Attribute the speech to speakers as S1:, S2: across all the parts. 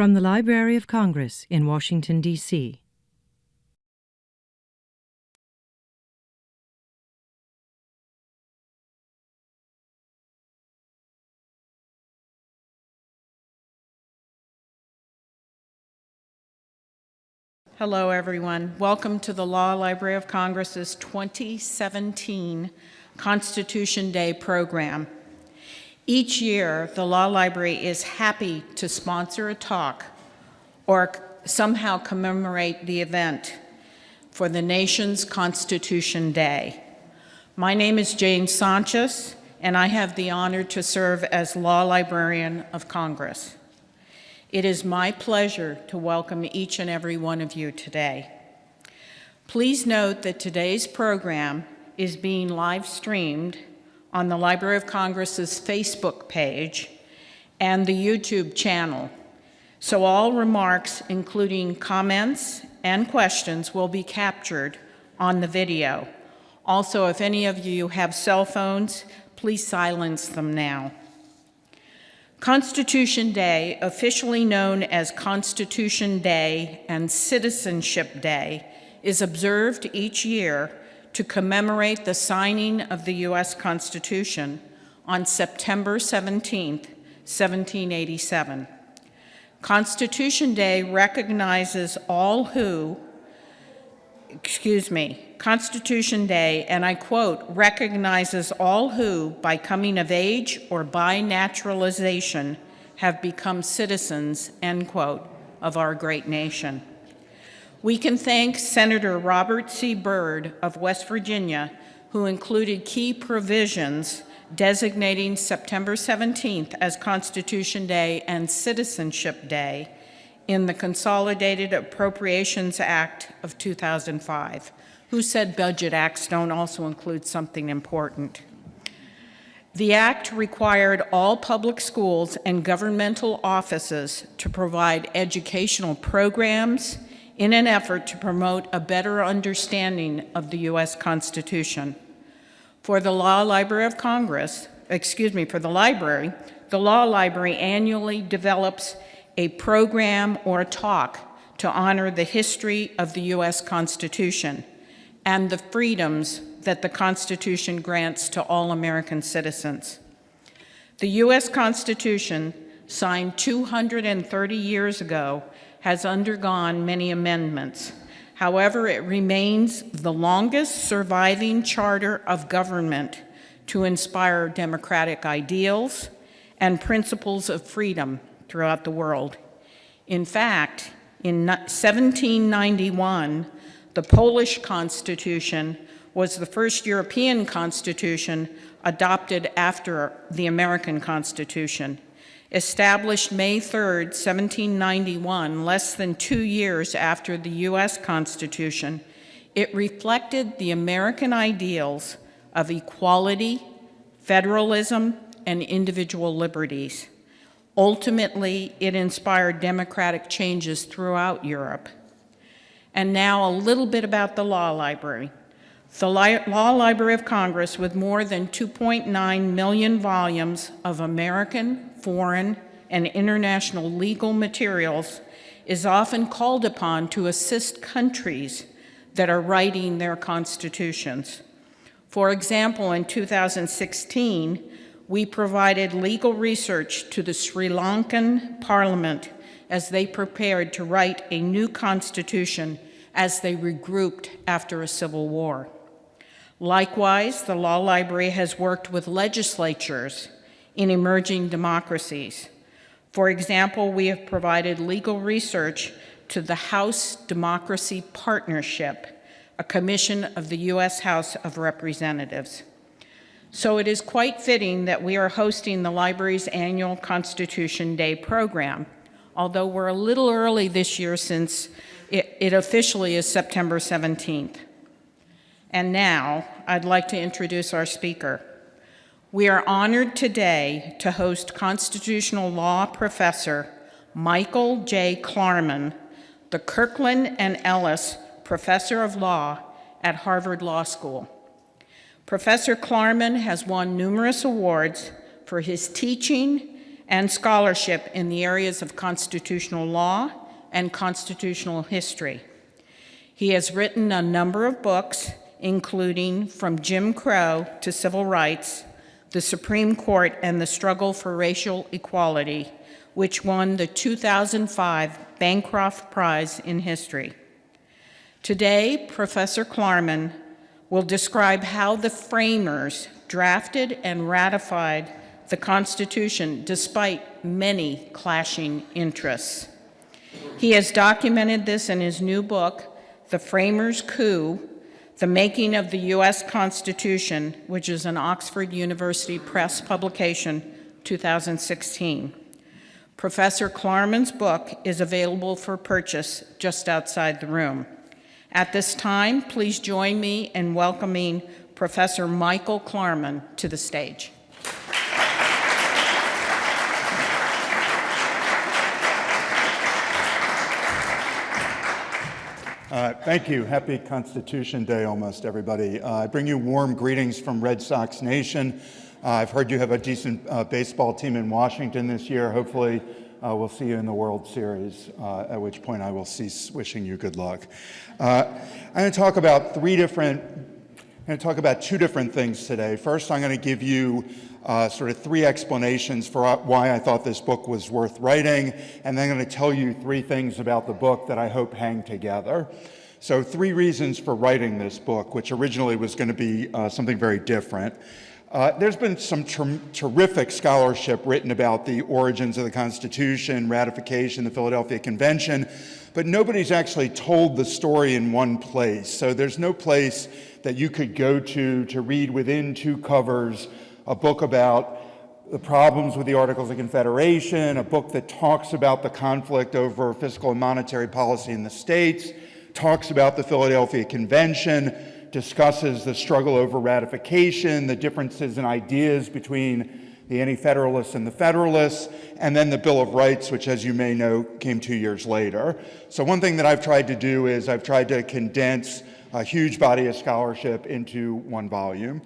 S1: From the Library of Congress in Washington, D.C.
S2: Hello, everyone. Welcome to the Law Library of Congress's 2017 Constitution Day program. Each year, the Law Library is happy to sponsor a talk or somehow commemorate the event for the nation's Constitution Day. My name is Jane Sanchez, and I have the honor to serve as Law Librarian of Congress. It is my pleasure to welcome each and every one of you today. Please note that today's program is being live streamed on the Library of Congress's Facebook page and the YouTube channel. So all remarks, including comments and questions, will be captured on the video. Also, if any of you have cell phones, please silence them now. Constitution Day, officially known as Constitution Day and Citizenship Day, is observed each year to commemorate the signing of the U.S. Constitution on September 17, 1787. Constitution Day recognizes all who, Constitution Day, and I quote, recognizes all who, by coming of age or by naturalization, have become citizens, end quote, of our great nation. We can thank Senator Robert C. Byrd of West Virginia, who included key provisions designating September 17th as Constitution Day and Citizenship Day in the Consolidated Appropriations Act of 2005. Who said budget acts don't also include something important? The act required all public schools and governmental offices to provide educational programs in an effort to promote a better understanding of the U.S. Constitution. For the Law Library of Congress, for the library, the Law Library annually develops a program or talk to honor the history of the U.S. Constitution and the freedoms that the Constitution grants to all American citizens. The U.S. Constitution, signed 230 years ago, has undergone many amendments. However, it remains the longest surviving charter of government to inspire democratic ideals and principles of freedom throughout the world. In fact, in 1791, the Polish Constitution was the first European Constitution adopted after the American Constitution. Established May 3rd, 1791, less than 2 years after the U.S. Constitution, it reflected the American ideals of equality, federalism, and individual liberties. Ultimately, it inspired democratic changes throughout Europe. And now a little bit about the Law Library. The Law Library of Congress, with more than 2.9 million volumes of American, foreign, and international legal materials, is often called upon to assist countries that are writing their constitutions. For example, in 2016, we provided legal research to the Sri Lankan Parliament as they prepared to write a new constitution as they regrouped after a civil war. Likewise, the Law Library has worked with legislatures in emerging democracies. For example, we have provided legal research to the House Democracy Partnership, a commission of the U.S. House of Representatives. So it is quite fitting that we are hosting the library's annual Constitution Day program, although we're a little early this year since it officially is September 17th. And now, I'd like to introduce our speaker. We are honored today to host constitutional law professor Michael J. Klarman, the Kirkland and Ellis Professor of Law at Harvard Law School. Professor Klarman has won numerous awards for his teaching and scholarship in the areas of constitutional law and constitutional history. He has written a number of books, including From Jim Crow to Civil Rights, The Supreme Court and the Struggle for Racial Equality, which won the 2005 Bancroft Prize in History. Today, Professor Klarman will describe how the framers drafted and ratified the Constitution despite many clashing interests. He has documented this in his new book, The Framers' Coup, The Making of the U.S. Constitution, which is an Oxford University Press publication, 2016. Professor Klarman's book is available for purchase just outside the room. At this time, please join me in welcoming Professor Michael Klarman to the stage.
S3: Thank you. Happy Constitution Day almost, everybody. I bring you warm greetings from Red Sox Nation. I've heard you have a decent baseball team in Washington this year. Hopefully, we'll see you in the World Series, at which point I will cease wishing you good luck. I'm going to talk about two different things today. First, I'm going to give you sort of three explanations for why I thought this book was worth writing, and then I'm going to tell you three things about the book that I hope hang together. So 3 reasons for writing this book, which originally was going to be something very different. There's been some terrific scholarship written about the origins of the Constitution, ratification, the Philadelphia Convention, but nobody's actually told the story in one place. So there's no place that you could go to read within 2 covers a book about the problems with the Articles of Confederation, a book that talks about the conflict over fiscal and monetary policy in the states, talks about the Philadelphia Convention, discusses the struggle over ratification, the differences in ideas between the Anti-Federalists and the Federalists, and then the Bill of Rights, which, as you may know, came 2 years later. So one thing that I've tried to do is I've tried to condense a huge body of scholarship into 1 volume.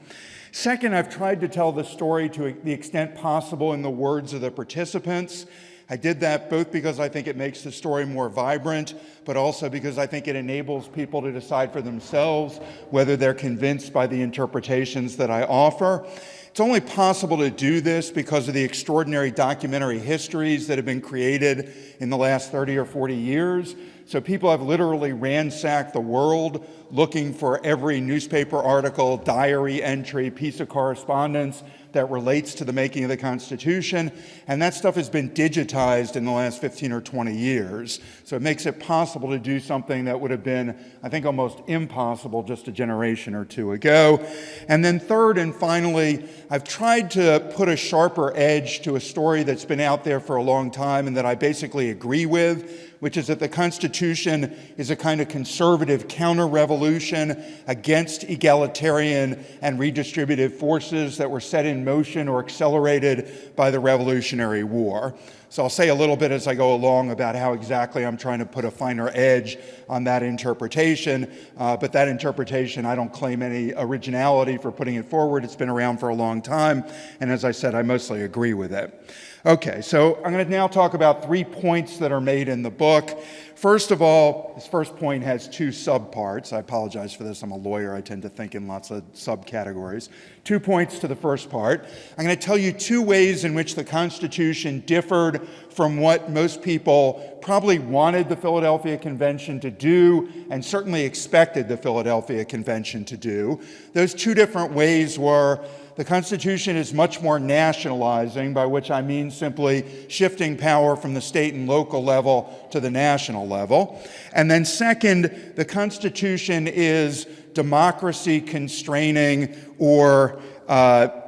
S3: Second, I've tried to tell the story to the extent possible in the words of the participants. I did that both because I think it makes the story more vibrant, but also because I think it enables people to decide for themselves whether they're convinced by the interpretations that I offer. It's only possible to do this because of the extraordinary documentary histories that have been created in the last 30 or 40 years. So people have literally ransacked the world looking for every newspaper article, diary entry, piece of correspondence that relates to the making of the Constitution, and that stuff has been digitized in the last 15 or 20 years. So it makes it possible to do something that would have been, I think, almost impossible just a generation or 2 ago. And then third and finally, I've tried to put a sharper edge to a story that's been out there for a long time and that I basically agree with, which is that the Constitution is a kind of conservative counter-revolution against egalitarian and redistributive forces that were set in motion or accelerated by the Revolutionary War. So I'll say a little bit as I go along about how exactly I'm trying to put a finer edge on that interpretation, but that interpretation, I don't claim any originality for putting it forward. It's been around for a long time, and as I said, I mostly agree with it. Okay, so I'm going to now talk about 3 points that are made in the book. First of all, this first point has 2 subparts. I apologize for this. I'm a lawyer. I tend to think in lots of subcategories. 2 points to the first part. I'm going to tell you 2 ways in which the Constitution differed from what most people probably wanted the Philadelphia Convention to do and certainly expected the Philadelphia Convention to do. Those 2 different ways were: the Constitution is much more nationalizing, by which I mean simply shifting power from the state and local level to the national level. And then second, the Constitution is democracy constraining or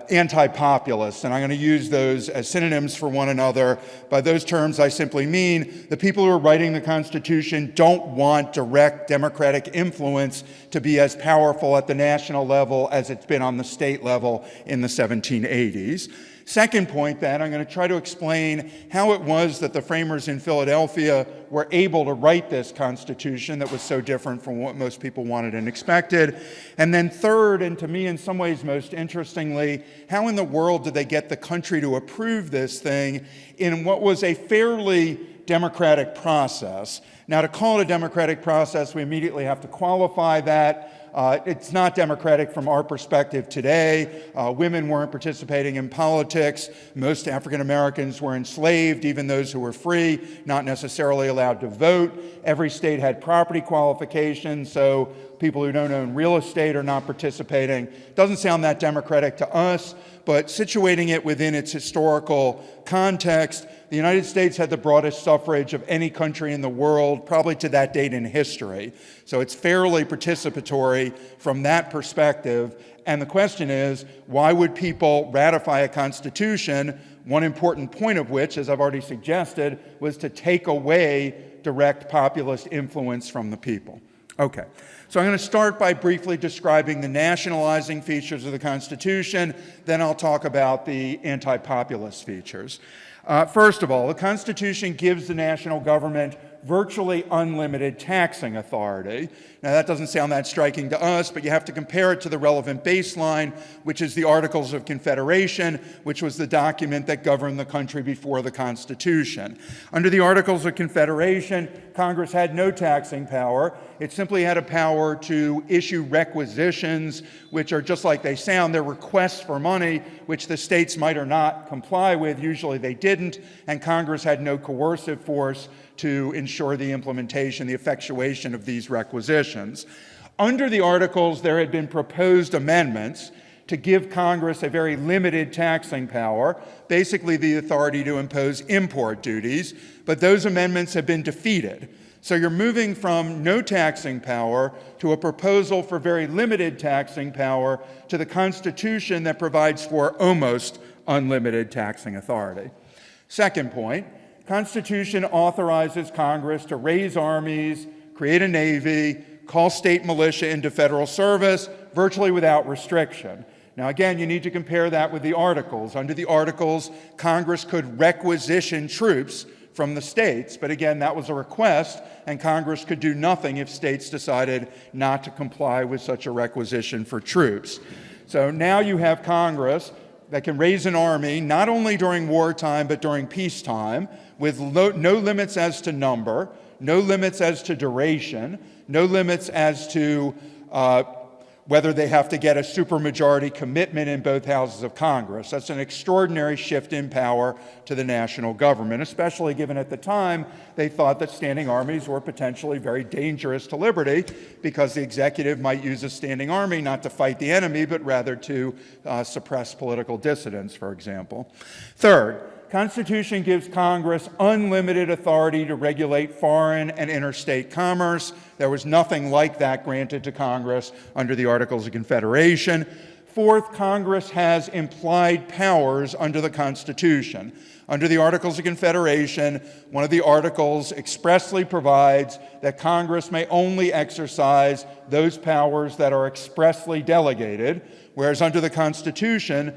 S3: anti-populist, and I'm going to use those as synonyms for one another. By those terms, I simply mean the people who are writing the Constitution don't want direct democratic influence to be as powerful at the national level as it's been on the state level in the 1780s. Second point, then, I'm going to try to explain how it was that the framers in Philadelphia were able to write this Constitution that was so different from what most people wanted and expected. And then third, and to me in some ways most interestingly, how in the world did they get the country to approve this thing in what was a fairly democratic process? Now, to call it a democratic process, we immediately have to qualify that. It's not democratic from our perspective today. Women weren't participating in politics. Most African Americans were enslaved, even those who were free, not necessarily allowed to vote. Every state had property qualifications, so people who don't own real estate are not participating. Doesn't sound that democratic to us, but situating it within its historical context, the United States had the broadest suffrage of any country in the world, probably to that date in history. So it's fairly participatory from that perspective. And the question is, why would people ratify a constitution? One important point of which, as I've already suggested, was to take away direct populist influence from the people. Okay, so I'm going to start by briefly describing the nationalizing features of the Constitution, then I'll talk about the anti-populist features. First of all, the Constitution gives the national government virtually unlimited taxing authority. Now, that doesn't sound that striking to us, but you have to compare it to the relevant baseline, which is the Articles of Confederation, which was the document that governed the country before the Constitution. Under the Articles of Confederation, Congress had no taxing power. It simply had a power to issue requisitions, which are just like they sound. They're requests for money, which the states might or not comply with. Usually they didn't, and Congress had no coercive force to ensure the implementation, the effectuation of these requisitions. Under the Articles, there had been proposed amendments to give Congress a very limited taxing power, basically the authority to impose import duties, but those amendments have been defeated. So you're moving from no taxing power to a proposal for very limited taxing power to the Constitution that provides for almost unlimited taxing authority. Second point, Constitution authorizes Congress to raise armies, create a navy, call state militia into federal service, virtually without restriction. Now again, you need to compare that with the Articles. Under the Articles, Congress could requisition troops from the states, but again, that was a request, and Congress could do nothing if states decided not to comply with such a requisition for troops. So now you have Congress that can raise an army not only during wartime but during peacetime, with no limits as to number, no limits as to duration, no limits as to whether they have to get a supermajority commitment in both houses of Congress. That's an extraordinary shift in power to the national government, especially given at the time they thought that standing armies were potentially very dangerous to liberty because the executive might use a standing army not to fight the enemy, but rather to suppress political dissidents, for example. Third, Constitution gives Congress unlimited authority to regulate foreign and interstate commerce. There was nothing like that granted to Congress under the Articles of Confederation. Fourth, Congress has implied powers under the Constitution. Under the Articles of Confederation, one of the articles expressly provides that Congress may only exercise those powers that are expressly delegated, whereas under the Constitution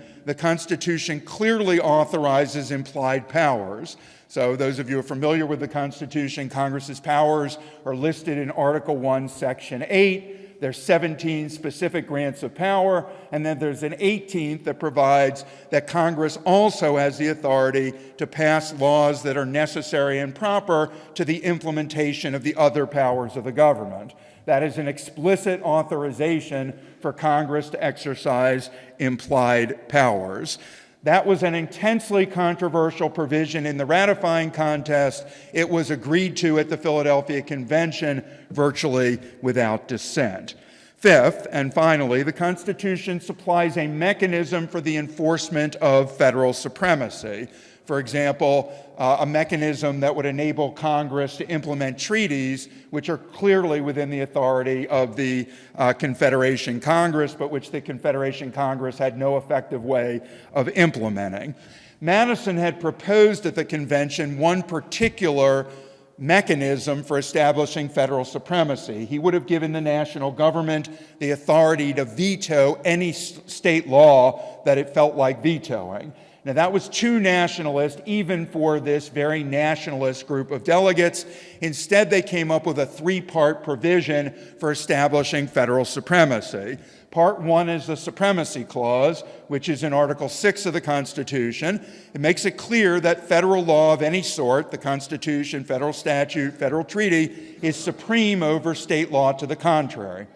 S3: clearly authorizes implied powers. So those of you who are familiar with the Constitution, Congress's powers are listed in Article 1, Section 8. There's 17 specific grants of power, and then there's an 18th that provides that Congress also has the authority to pass laws that are necessary and proper to the implementation of the other powers of the government. That is an explicit authorization for Congress to exercise implied powers. That was an intensely controversial provision in the ratifying contest. It was agreed to at the Philadelphia Convention virtually without dissent. Fifth, and finally, the Constitution supplies a mechanism for the enforcement of federal supremacy. For example, a mechanism that would enable Congress to implement treaties which are clearly within the authority of the Confederation Congress, but which the Confederation Congress had no effective way of implementing. Madison had proposed at the convention one particular mechanism for establishing federal supremacy. He would have given the national government the authority to veto any state law that it felt like vetoing. Now, that was too nationalist, even for this very nationalist group of delegates. Instead, they came up with a three-part provision for establishing federal supremacy. Part 1 is the Supremacy Clause, which is in Article 6 of the Constitution. It makes it clear that federal law of any sort, the Constitution, federal statute, federal treaty, is supreme over state law to the contrary.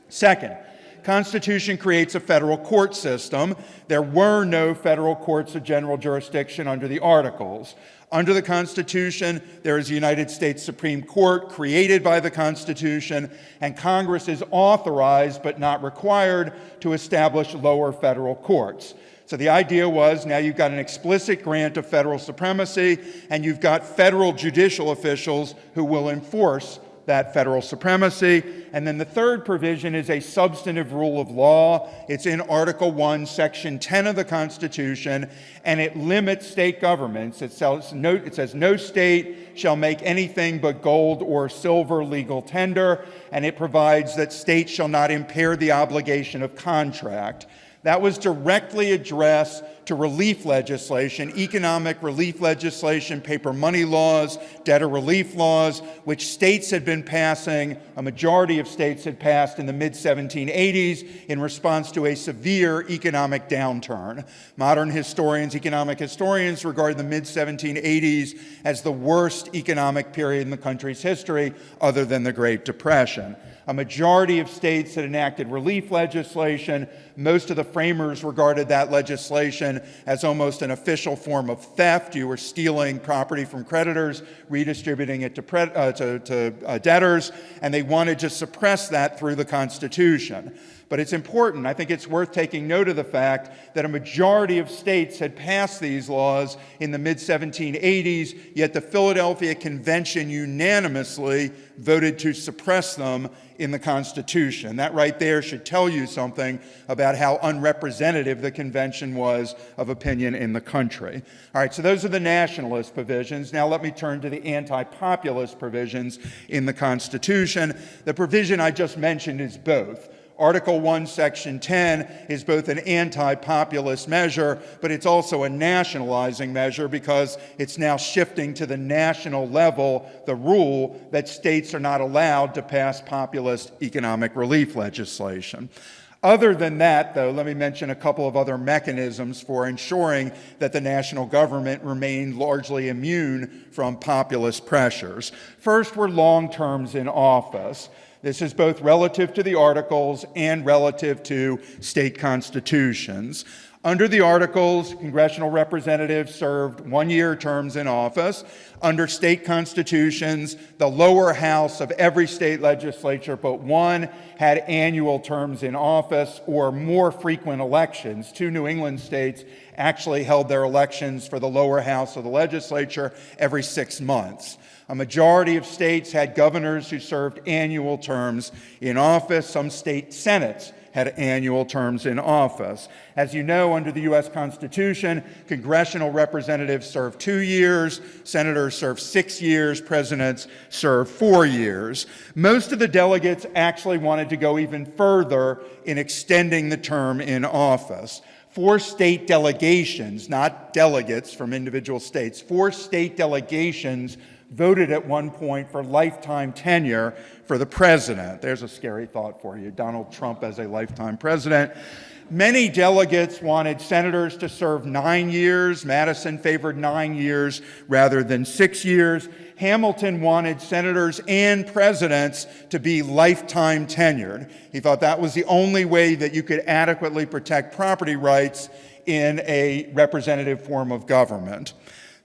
S3: Second, Constitution creates a federal court system. There were no federal courts of general jurisdiction under the Articles. Under the Constitution, there is a United States Supreme Court created by the Constitution, and Congress is authorized but not required to establish lower federal courts. So the idea was now you've got an explicit grant of federal supremacy, and you've got federal judicial officials who will enforce that federal supremacy. And then the third provision is a substantive rule of law. It's in Article 1, Section 10 of the Constitution, and it limits state governments. It says no state shall make anything but gold or silver legal tender, and it provides that states shall not impair the obligation of contract. That was directly addressed to relief legislation, economic relief legislation, paper money laws, debtor relief laws, which states had been passing, a majority of states had passed in the mid-1780s in response to a severe economic downturn. Modern historians, economic historians, regard the mid-1780s as the worst economic period in the country's history, other than the Great Depression. A majority of states had enacted relief legislation. Most of the framers regarded that legislation as almost an official form of theft. You were stealing property from creditors, redistributing it to debtors, and they wanted to suppress that through the Constitution. But it's important, I think it's worth taking note of the fact that a majority of states had passed these laws in the mid-1780s, yet the Philadelphia Convention unanimously voted to suppress them in the Constitution. That right there should tell you something about how unrepresentative the convention was of opinion in the country. All right, so those are the nationalist provisions. Now let me turn to the anti-populist provisions in the Constitution. The provision I just mentioned is both. Article 1, Section 10 is both an anti-populist measure, but it's also a nationalizing measure because it's now shifting to the national level the rule that states are not allowed to pass populist economic relief legislation. Other than that, though, let me mention a couple of other mechanisms for ensuring that the national government remained largely immune from populist pressures. First were long terms in office. This is both relative to the Articles and relative to state constitutions. Under the Articles, congressional representatives served one-year terms in office. Under state constitutions, the lower house of every state legislature but one had annual terms in office or more frequent elections. 2 New England states actually held their elections for the lower house of the legislature every 6 months. A majority of states had governors who served annual terms in office. Some state senates had annual terms in office. As you know, under the U.S. Constitution, congressional representatives serve 2 years, senators serve 6 years, presidents serve 4 years. Most of the delegates actually wanted to go even further in extending the term in office. 4 state delegations, not delegates from individual states, 4 state delegations voted at one point for lifetime tenure for the president. There's a scary thought for you, Donald Trump as a lifetime president. Many delegates wanted senators to serve 9 years. Madison favored 9 years rather than 6 years. Hamilton wanted senators and presidents to be lifetime tenured. He thought that was the only way that you could adequately protect property rights in a representative form of government.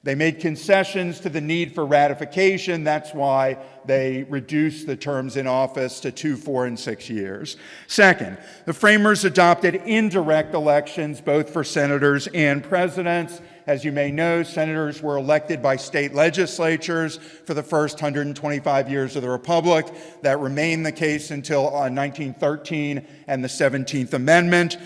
S3: They made concessions to the need for ratification. That's why they reduced the terms in office to 2, 4, and 6 years. Second, the framers adopted indirect elections both for senators and presidents. As you may know, senators were elected by state legislatures for the first 125 years of the Republic. That remained the case until 1913 and the 17th Amendment.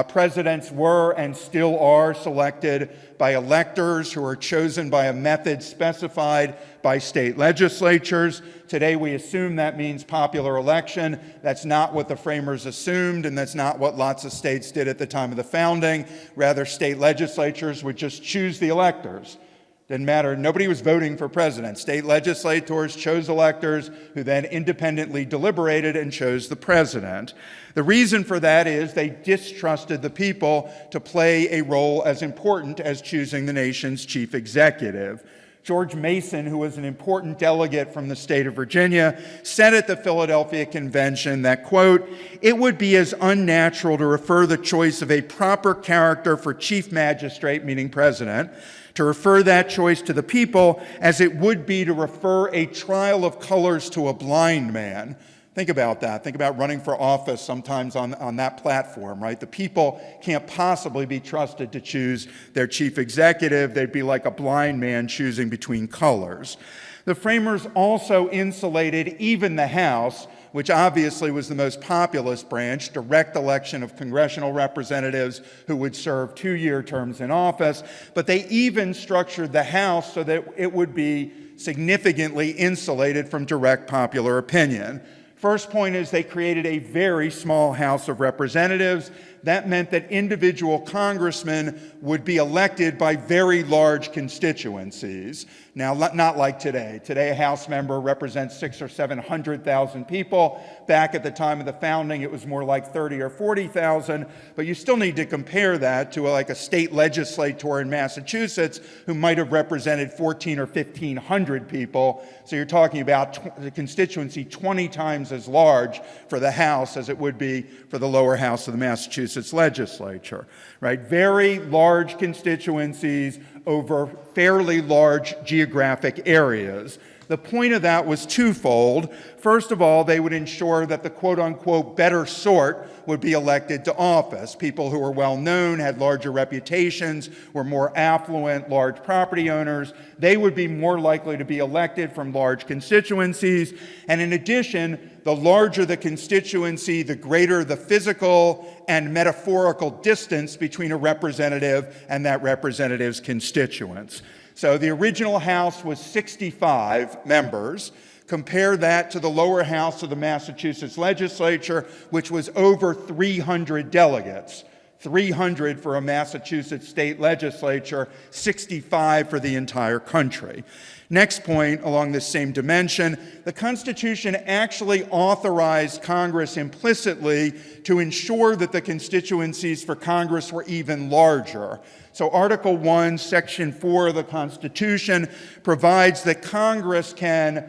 S3: Presidents were and still are selected by electors who are chosen by a method specified by state legislatures. Today we assume that means popular election. That's not what the framers assumed, and that's not what lots of states did at the time of the founding. Rather, state legislatures would just choose the electors. Didn't matter. Nobody was voting for president. State legislators chose electors who then independently deliberated and chose the president. The reason for that is they distrusted the people to play a role as important as choosing the nation's chief executive. George Mason, who was an important delegate from the state of Virginia, said at the Philadelphia Convention that, quote, "It would be as unnatural to refer the choice of a proper character for chief magistrate," meaning president, "to refer that choice to the people as it would be to refer a trial of colors to a blind man." Think about that. Think about running for office sometimes on that platform, right? The people can't possibly be trusted to choose their chief executive. They'd be like a blind man choosing between colors. The framers also insulated even the House, which obviously was the most populist branch, direct election of congressional representatives who would serve 2-year terms in office, but they even structured the House so that it would be significantly insulated from direct popular opinion. First point is they created a very small House of Representatives. That meant that individual congressmen would be elected by very large constituencies. Now, not like today. Today, a House member represents 600,000 or 700,000 people. Back at the time of the founding, it was more like 30 or 40,000. But you still need to compare that to like a state legislator in Massachusetts who might have represented 1,400 or 1,500 people. So you're talking about the constituency 20 times as large for the House as it would be for the lower house of the Massachusetts legislature, right? Very large constituencies over fairly large geographic areas. The point of that was twofold. First of all, they would ensure that the quote-unquote better sort would be elected to office. People who were well-known, had larger reputations, were more affluent, large property owners. They would be more likely to be elected from large constituencies. And in addition, the larger the constituency, the greater the physical and metaphorical distance between a representative and that representative's constituents. So the original House was 65 members. Compare that to the lower house of the Massachusetts legislature, which was over 300 delegates. 300 for a Massachusetts state legislature, 65 for the entire country. Next point along this same dimension, the Constitution actually authorized Congress implicitly to ensure that the constituencies for Congress were even larger. So Article 1, Section 4 of the Constitution provides that Congress can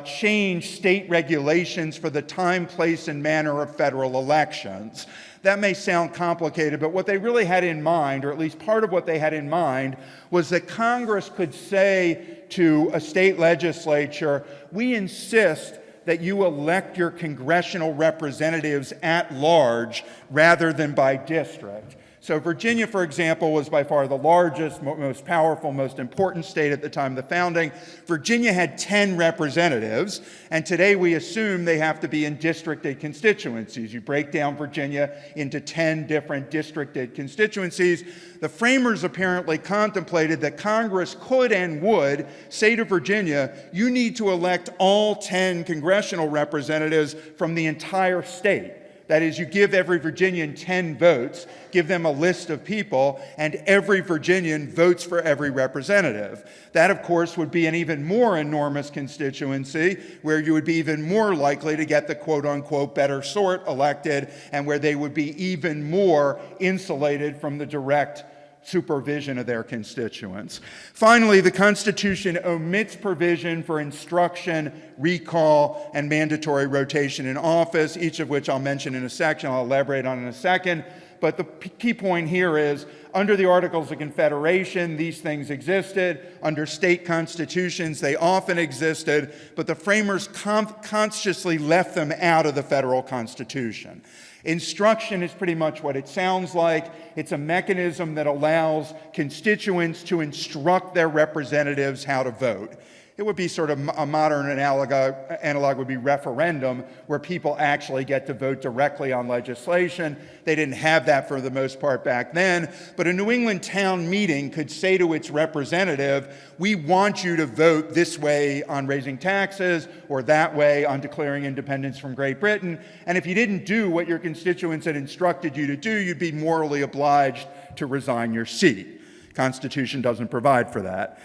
S3: change state regulations for the time, place, and manner of federal elections. That may sound complicated, but what they really had in mind, or at least part of what they had in mind, was that Congress could say to a state legislature, we insist that you elect your congressional representatives at large rather than by district. So Virginia, for example, was by far the largest, most powerful, most important state at the time of the founding. Virginia had 10 representatives, and today we assume they have to be in districted constituencies. You break down Virginia into 10 different districted constituencies. The framers apparently contemplated that Congress could and would say to Virginia, you need to elect all 10 congressional representatives from the entire state. That is, you give every Virginian 10 votes, give them a list of people, and every Virginian votes for every representative. That, of course, would be an even more enormous constituency where you would be even more likely to get the quote-unquote better sort elected and where they would be even more insulated from the direct supervision of their constituents. Finally, the Constitution omits provision for instruction, recall, and mandatory rotation in office, each of which I'll mention in a section, I'll elaborate on in a second. But the key point here is, under the Articles of Confederation, these things existed. Under state constitutions, they often existed, but the framers consciously left them out of the federal Constitution. Instruction is pretty much what it sounds like. It's a mechanism that allows constituents to instruct their representatives how to vote. It would be sort of a modern analog would be referendum, where people actually get to vote directly on legislation. They didn't have that for the most part back then, but a New England town meeting could say to its representative, we want you to vote this way on raising taxes or that way on declaring independence from Great Britain, and if you didn't do what your constituents had instructed you to do, you'd be morally obliged to resign your seat. Constitution doesn't provide for that.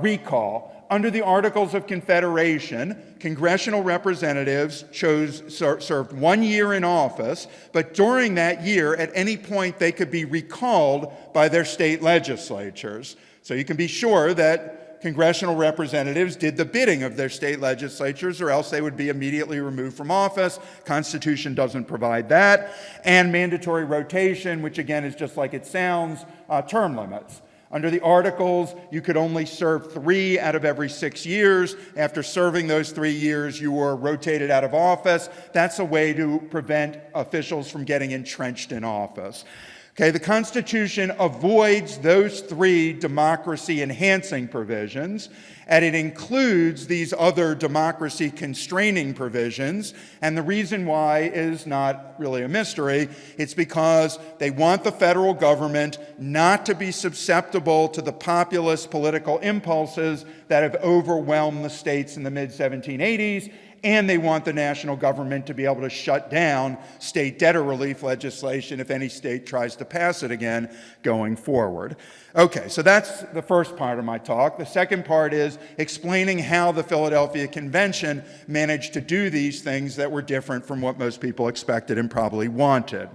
S3: Recall. Under the Articles of Confederation, congressional representatives served 1 year in office, but during that year, at any point, they could be recalled by their state legislatures. So you can be sure that congressional representatives did the bidding of their state legislatures, or else they would be immediately removed from office. Constitution doesn't provide that. And mandatory rotation, which again is just like it sounds, term limits. Under the Articles, you could only serve 3 out of every 6 years. After serving those 3 years, you were rotated out of office. That's a way to prevent officials from getting entrenched in office. Okay, the Constitution avoids those 3 democracy-enhancing provisions, and it includes these other democracy-constraining provisions. And the reason why is not really a mystery. It's because they want the federal government not to be susceptible to the populist political impulses that have overwhelmed the states in the mid-1780s, and they want the national government to be able to shut down state debtor relief legislation if any state tries to pass it again going forward. Okay, so that's the first part of my talk. The second part is explaining how the Philadelphia Convention managed to do these things that were different from what most people expected and probably wanted.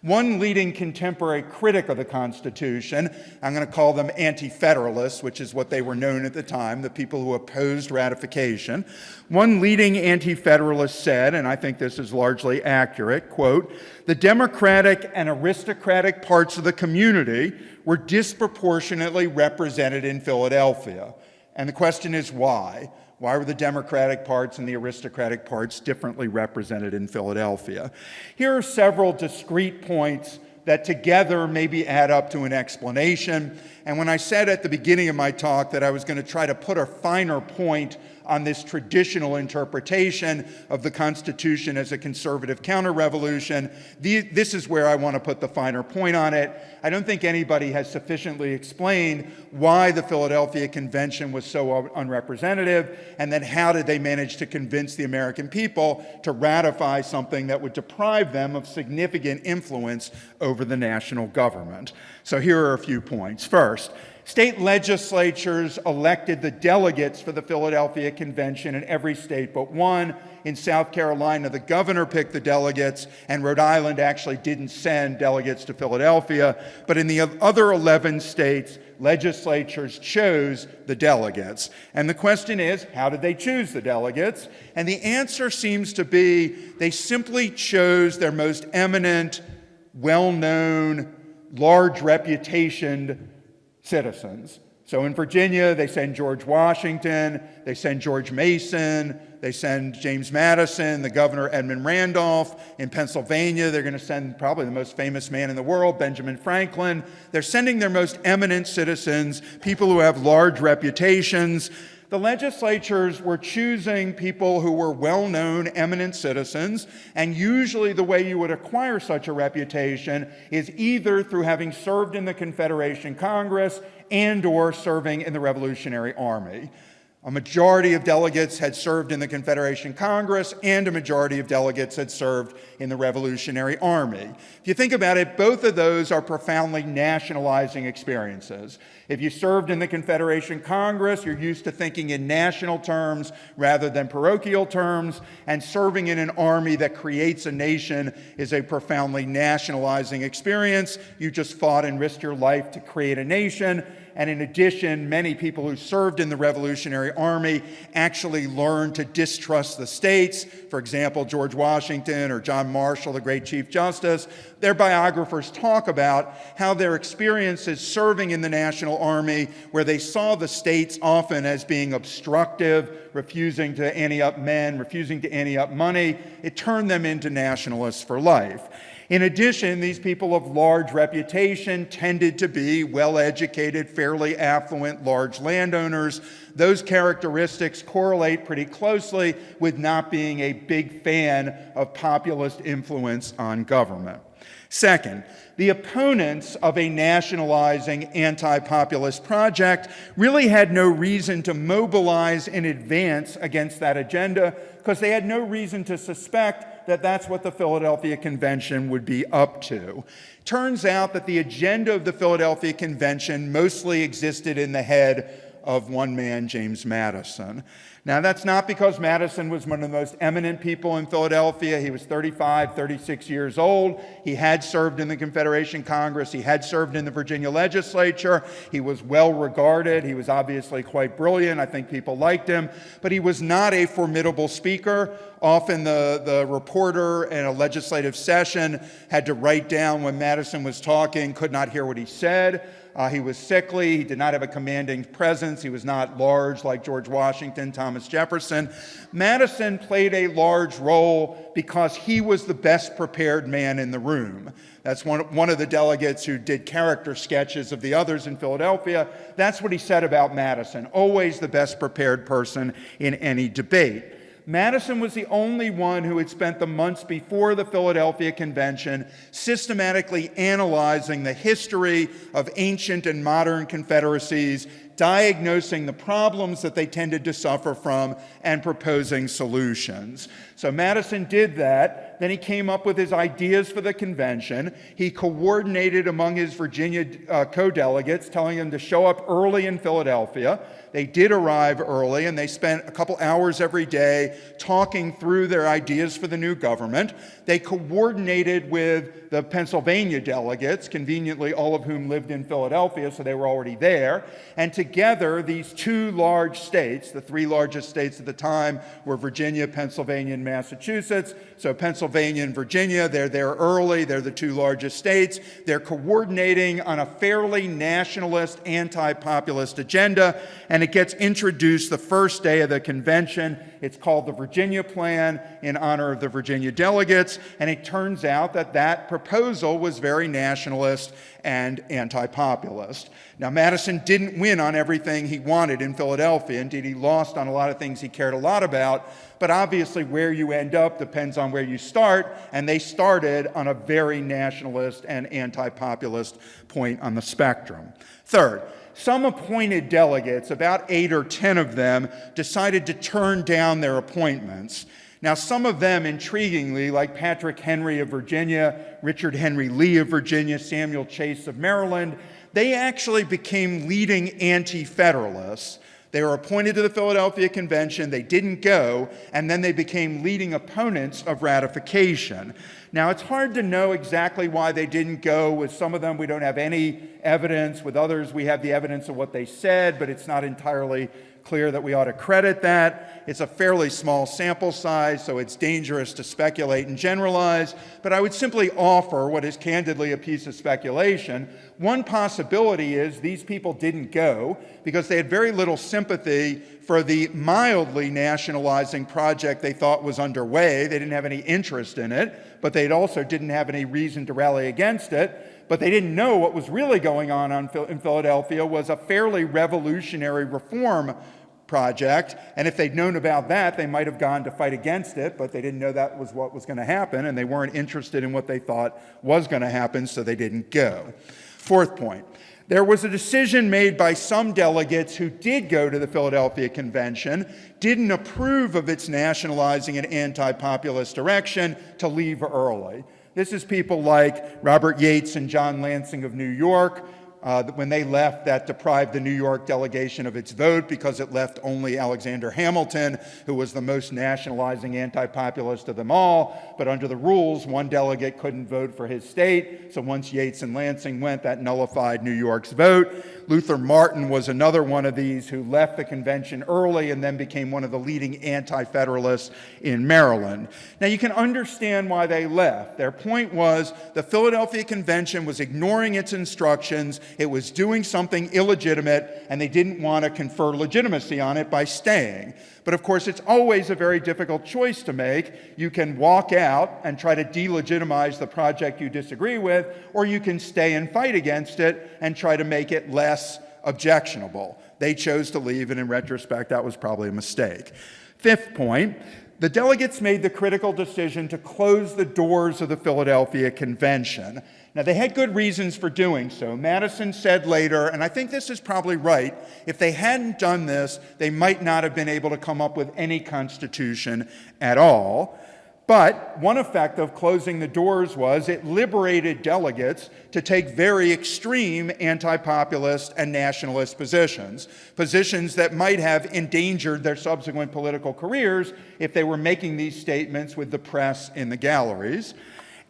S3: One leading contemporary critic of the Constitution, I'm going to call them AntiFederalists, which is what they were known at the time, the people who opposed ratification. One leading Anti-Federalist said, and I think this is largely accurate, quote, "The democratic and aristocratic parts of the community were disproportionately represented in Philadelphia." And the question is why? Why were the democratic parts and the aristocratic parts differently represented in Philadelphia? Here are several discrete points that together maybe add up to an explanation. And when I said at the beginning of my talk that I was going to try to put a finer point on this traditional interpretation of the Constitution as a conservative counter-revolution, this is where I want to put the finer point on it. I don't think anybody has sufficiently explained why the Philadelphia Convention was so unrepresentative, and then how did they manage to convince the American people to ratify something that would deprive them of significant influence over the national government. So here are a few points. First, state legislatures elected the delegates for the Philadelphia Convention in every state but one. In South Carolina, the governor picked the delegates, and Rhode Island actually didn't send delegates to Philadelphia. But in the other 11 states, legislatures chose the delegates. And the question is, how did they choose the delegates? And the answer seems to be they simply chose their most eminent, well-known, large reputation citizens. So in Virginia, they send George Washington, they send George Mason, they send James Madison, the governor Edmund Randolph. In Pennsylvania, they're going to send probably the most famous man in the world, Benjamin Franklin. They're sending their most eminent citizens, people who have large reputations. The legislatures were choosing people who were well-known, eminent citizens, and usually the way you would acquire such a reputation is either through having served in the Confederation Congress and or serving in the Revolutionary Army. A majority of delegates had served in the Confederation Congress, and a majority of delegates had served in the Revolutionary Army. If you think about it, both of those are profoundly nationalizing experiences. If you served in the Confederation Congress, you're used to thinking in national terms rather than parochial terms, and serving in an army that creates a nation is a profoundly nationalizing experience. You just fought and risked your life to create a nation. And in addition, many people who served in the Revolutionary Army actually learned to distrust the states. For example, George Washington or John Marshall, the great Chief Justice. Their biographers talk about how their experiences serving in the National Army, where they saw the states often as being obstructive, refusing to ante up men, refusing to ante up money, it turned them into nationalists for life. In addition, these people of large reputation tended to be well-educated, fairly affluent, large landowners. Those characteristics correlate pretty closely with not being a big fan of populist influence on government. Second, the opponents of a nationalizing anti-populist project really had no reason to mobilize in advance against that agenda because they had no reason to suspect that that's what the Philadelphia Convention would be up to. Turns out that the agenda of the Philadelphia Convention mostly existed in the head of one man, James Madison. Now, that's not because Madison was one of the most eminent people in Philadelphia. He was 35, 36 years old. He had served in the Confederation Congress. He had served in the Virginia legislature. He was well regarded. He was obviously quite brilliant. I think people liked him. But he was not a formidable speaker. Often the reporter in a legislative session had to write down when Madison was talking, could not hear what he said. He was sickly. He did not have a commanding presence. He was not large like George Washington, Thomas Jefferson. Madison played a large role because he was the best prepared man in the room. That's one of the delegates who did character sketches of the others in Philadelphia. That's what he said about Madison, always the best prepared person in any debate. Madison was the only one who had spent the months before the Philadelphia Convention systematically analyzing the history of ancient and modern confederacies, diagnosing the problems that they tended to suffer from, and proposing solutions. So Madison did that. Then he came up with his ideas for the convention. He coordinated among his Virginia co-delegates, telling them to show up early in Philadelphia. They did arrive early, and they spent a couple hours every day talking through their ideas for the new government. They coordinated with the Pennsylvania delegates, conveniently all of whom lived in Philadelphia, so they were already there. And together, these two large states, the three largest states at the time were Virginia, Pennsylvania, and Massachusetts. So Pennsylvania and Virginia, they're there early. They're the two largest states. They're coordinating on a fairly nationalist, anti-populist agenda, and it gets introduced the first day of the convention. It's called the Virginia Plan in honor of the Virginia delegates, and it turns out that that proposal was very nationalist and anti-populist. Now, Madison didn't win on everything he wanted in Philadelphia. Indeed, he lost on a lot of things he cared a lot about, but obviously where you end up depends on where you start, and they started on a very nationalist and anti-populist point on the spectrum. Third, some appointed delegates, about 8 or 10 of them, decided to turn down their appointments. Now, some of them, intriguingly, like Patrick Henry of Virginia, Richard Henry Lee of Virginia, Samuel Chase of Maryland, they actually became leading anti-Federalists. They were appointed to the Philadelphia Convention, they didn't go, and then they became leading opponents of ratification. Now, it's hard to know exactly why they didn't go. With some of them, we don't have any evidence. With others, we have the evidence of what they said, but it's not entirely clear that we ought to credit that. It's a fairly small sample size, so it's dangerous to speculate and generalize, but I would simply offer what is candidly a piece of speculation. One possibility is these people didn't go because they had very little sympathy for the mildly nationalizing project they thought was underway. They didn't have any interest in it, but they also didn't have any reason to rally against it. But they didn't know what was really going on in Philadelphia was a fairly revolutionary reform project, and if they'd known about that, they might have gone to fight against it, but they didn't know that was what was going to happen, and they weren't interested in what they thought was going to happen, so they didn't go. Fourth point, there was a decision made by some delegates who did go to the Philadelphia Convention, didn't approve of its nationalizing and anti-populist direction, to leave early. This is people like Robert Yates and John Lansing of New York. When they left, that deprived the New York delegation of its vote because it left only Alexander Hamilton, who was the most nationalizing anti-populist of them all. But under the rules, one delegate couldn't vote for his state. So once Yates and Lansing went, that nullified New York's vote. Luther Martin was another one of these who left the convention early and then became one of the leading anti-federalists in Maryland. Now, you can understand why they left. Their point was the Philadelphia Convention was ignoring its instructions, it was doing something illegitimate, and they didn't want to confer legitimacy on it by staying. But of course, it's always a very difficult choice to make. You can walk out and try to delegitimize the project you disagree with, or you can stay and fight against it and try to make it less objectionable. They chose to leave, and in retrospect, that was probably a mistake. Fifth point, the delegates made the critical decision to close the doors of the Philadelphia Convention. Now, they had good reasons for doing so. Madison said later, and I think this is probably right, if they hadn't done this, they might not have been able to come up with any constitution at all. But one effect of closing the doors was it liberated delegates to take very extreme anti-populist and nationalist positions, positions that might have endangered their subsequent political careers if they were making these statements with the press in the galleries.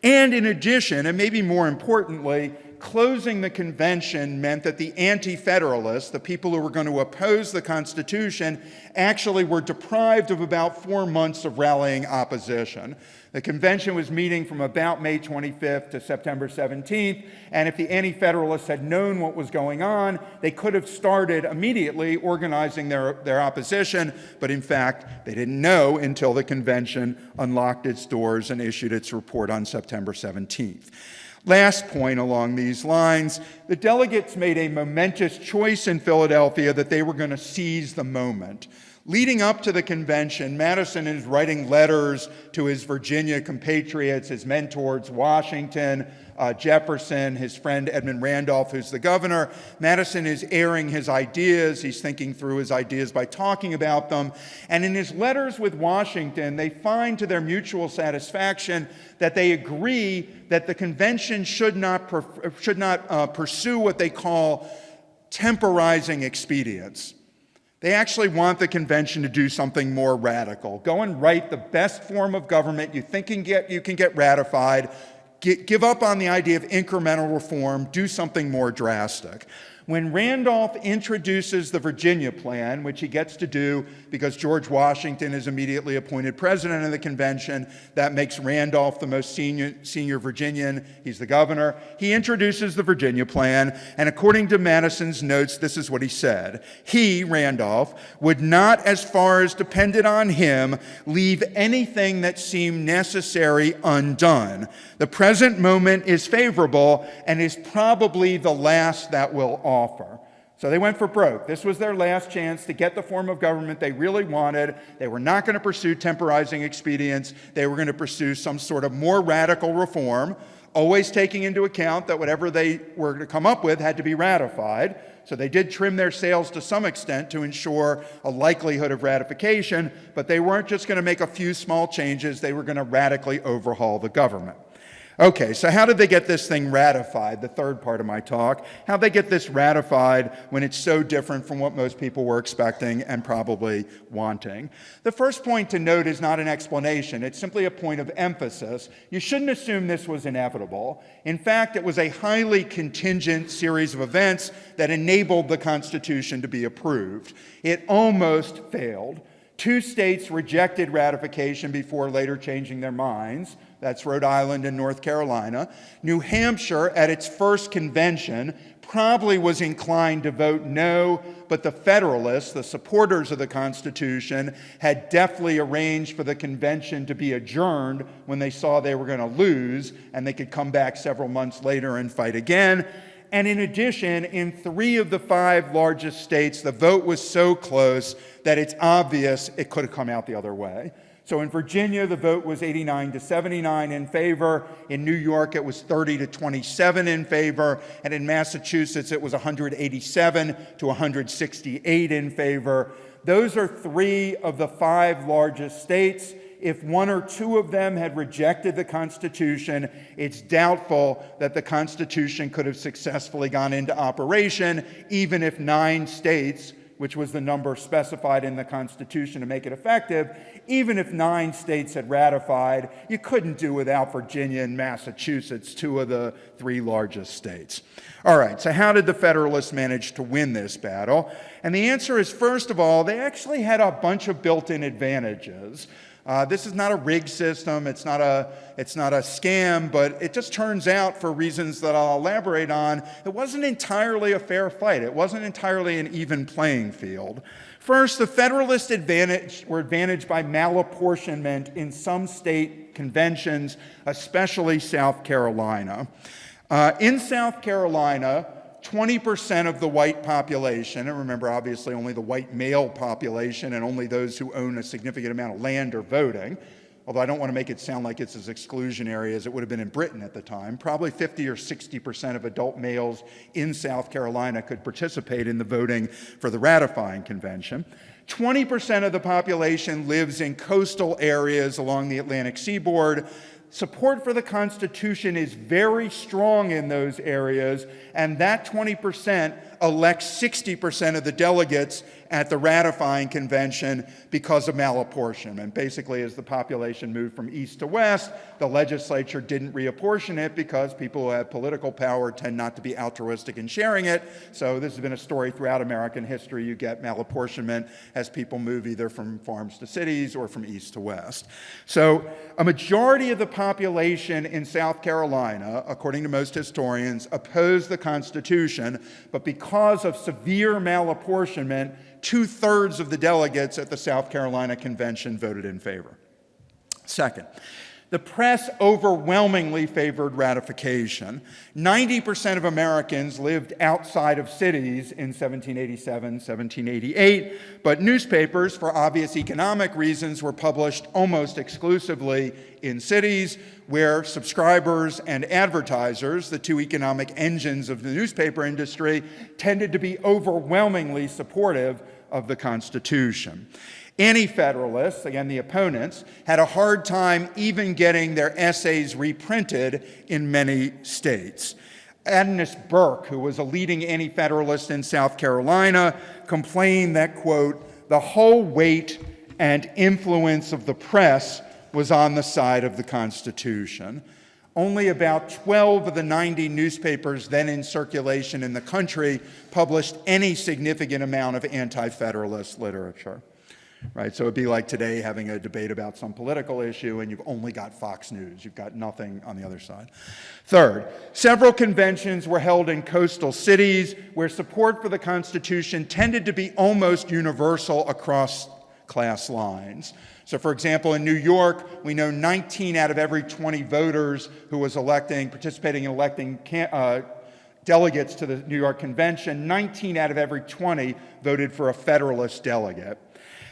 S3: And in addition, and maybe more importantly, closing the convention meant that the Anti-Federalists, the people who were going to oppose the Constitution, actually were deprived of about 4 months of rallying opposition. The convention was meeting from about May 25th to September 17th, and if the Anti-Federalists had known what was going on, they could have started immediately organizing their opposition, but in fact, they didn't know until the convention unlocked its doors and issued its report on September 17th. Last point along these lines, the delegates made a momentous choice in Philadelphia that they were going to seize the moment. Leading up to the convention, Madison is writing letters to his Virginia compatriots, his mentors, Washington, Jefferson, his friend Edmund Randolph, who's the governor. Madison is airing his ideas. He's thinking through his ideas by talking about them. And in his letters with Washington, they find to their mutual satisfaction that they agree that the convention should not pursue what they call temporizing expedients. They actually want the convention to do something more radical. Go and write the best form of government you think you can get ratified. Give up on the idea of incremental reform. Do something more drastic. When Randolph introduces the Virginia plan, which he gets to do because George Washington is immediately appointed president of the convention, that makes Randolph the most senior Virginian. He's the governor. He introduces the Virginia plan, and according to Madison's notes, this is what he said. He, Randolph, would not, as far as depended on him, leave anything that seemed necessary undone. The present moment is favorable and is probably the last that will offer. So they went for broke. This was their last chance to get the form of government they really wanted. They were not going to pursue temporizing expedients. They were going to pursue some sort of more radical reform, always taking into account that whatever they were to come up with had to be ratified. So they did trim their sails to some extent to ensure a likelihood of ratification, but they weren't just going to make a few small changes. They were going to radically overhaul the government. Okay, so how did they get this thing ratified? The third part of my talk. How'd they get this ratified when it's so different from what most people were expecting and probably wanting? The first point to note is not an explanation. It's simply a point of emphasis. You shouldn't assume this was inevitable. In fact, it was a highly contingent series of events that enabled the Constitution to be approved. It almost failed. 2 states rejected ratification before later changing their minds. That's Rhode Island and North Carolina. New Hampshire, at its first convention, probably was inclined to vote no, but the Federalists, the supporters of the Constitution, had deftly arranged for the convention to be adjourned when they saw they were going to lose, and they could come back several months later and fight again. And in addition, in 3 of the 5 largest states, the vote was so close that it's obvious it could have come out the other way. So in Virginia, the vote was 89 to 79 in favor. In New York, it was 30 to 27 in favor. And in Massachusetts, it was 187 to 168 in favor. Those are 3 of the 5 largest states. If 1 or 2 of them had rejected the Constitution, it's doubtful that the Constitution could have successfully gone into operation, even if 9 states which was the number specified in the Constitution to make it effective, even if 9 states had ratified, you couldn't do without Virginia and Massachusetts, 2 of the 3 largest states. All right, so how did the Federalists manage to win this battle? And the answer is, first of all, they actually had a bunch of built-in advantages. This is not a rigged system, it's not a scam, but it just turns out, for reasons that I'll elaborate on, it wasn't entirely a fair fight. It wasn't entirely an even playing field. First, the Federalists were advantaged by malapportionment in some state conventions, especially South Carolina. In South Carolina, 20% of the white population, and remember, obviously, only the white male population and only those who own a significant amount of land are voting, although I don't want to make it sound like it's as exclusionary as it would have been in Britain at the time. Probably 50 or 60% of adult males in South Carolina could participate in the voting for the ratifying convention. 20% of the population lives in coastal areas along the Atlantic seaboard. Support for the Constitution is very strong in those areas, and that 20% elects 60% of the delegates at the ratifying convention because of malapportionment. Basically, as the population moved from east to west, the legislature didn't reapportion it because people who have political power tend not to be altruistic in sharing it. So this has been a story throughout American history. You get malapportionment as people move either from farms to cities or from east to west. So a majority of the population in South Carolina, according to most historians, opposed the Constitution, but because of severe malapportionment, 2/3 of the delegates at the South Carolina Convention voted in favor. Second, the press overwhelmingly favored ratification. 90% of Americans lived outside of cities in 1787, 1788, but newspapers, for obvious economic reasons, were published almost exclusively in cities where subscribers and advertisers, the 2 economic engines of the newspaper industry, tended to be overwhelmingly supportive of the Constitution. AntiFederalists, again the opponents, had a hard time even getting their essays reprinted in many states. Agnes Burke, who was a leading Anti-Federalist in South Carolina, complained that, quote, the whole weight and influence of the press was on the side of the Constitution. Only about 12 of the 90 newspapers then in circulation in the country published any significant amount of anti-Federalist literature. Right, so it'd be like today having a debate about some political issue and you've only got Fox News. You've got nothing on the other side. Third, several conventions were held in coastal cities where support for the Constitution tended to be almost universal across class lines. So for example, in New York, we know 19 out of every 20 voters who was participating in electing delegates to the New York Convention, 19 out of every 20 voted for a Federalist delegate.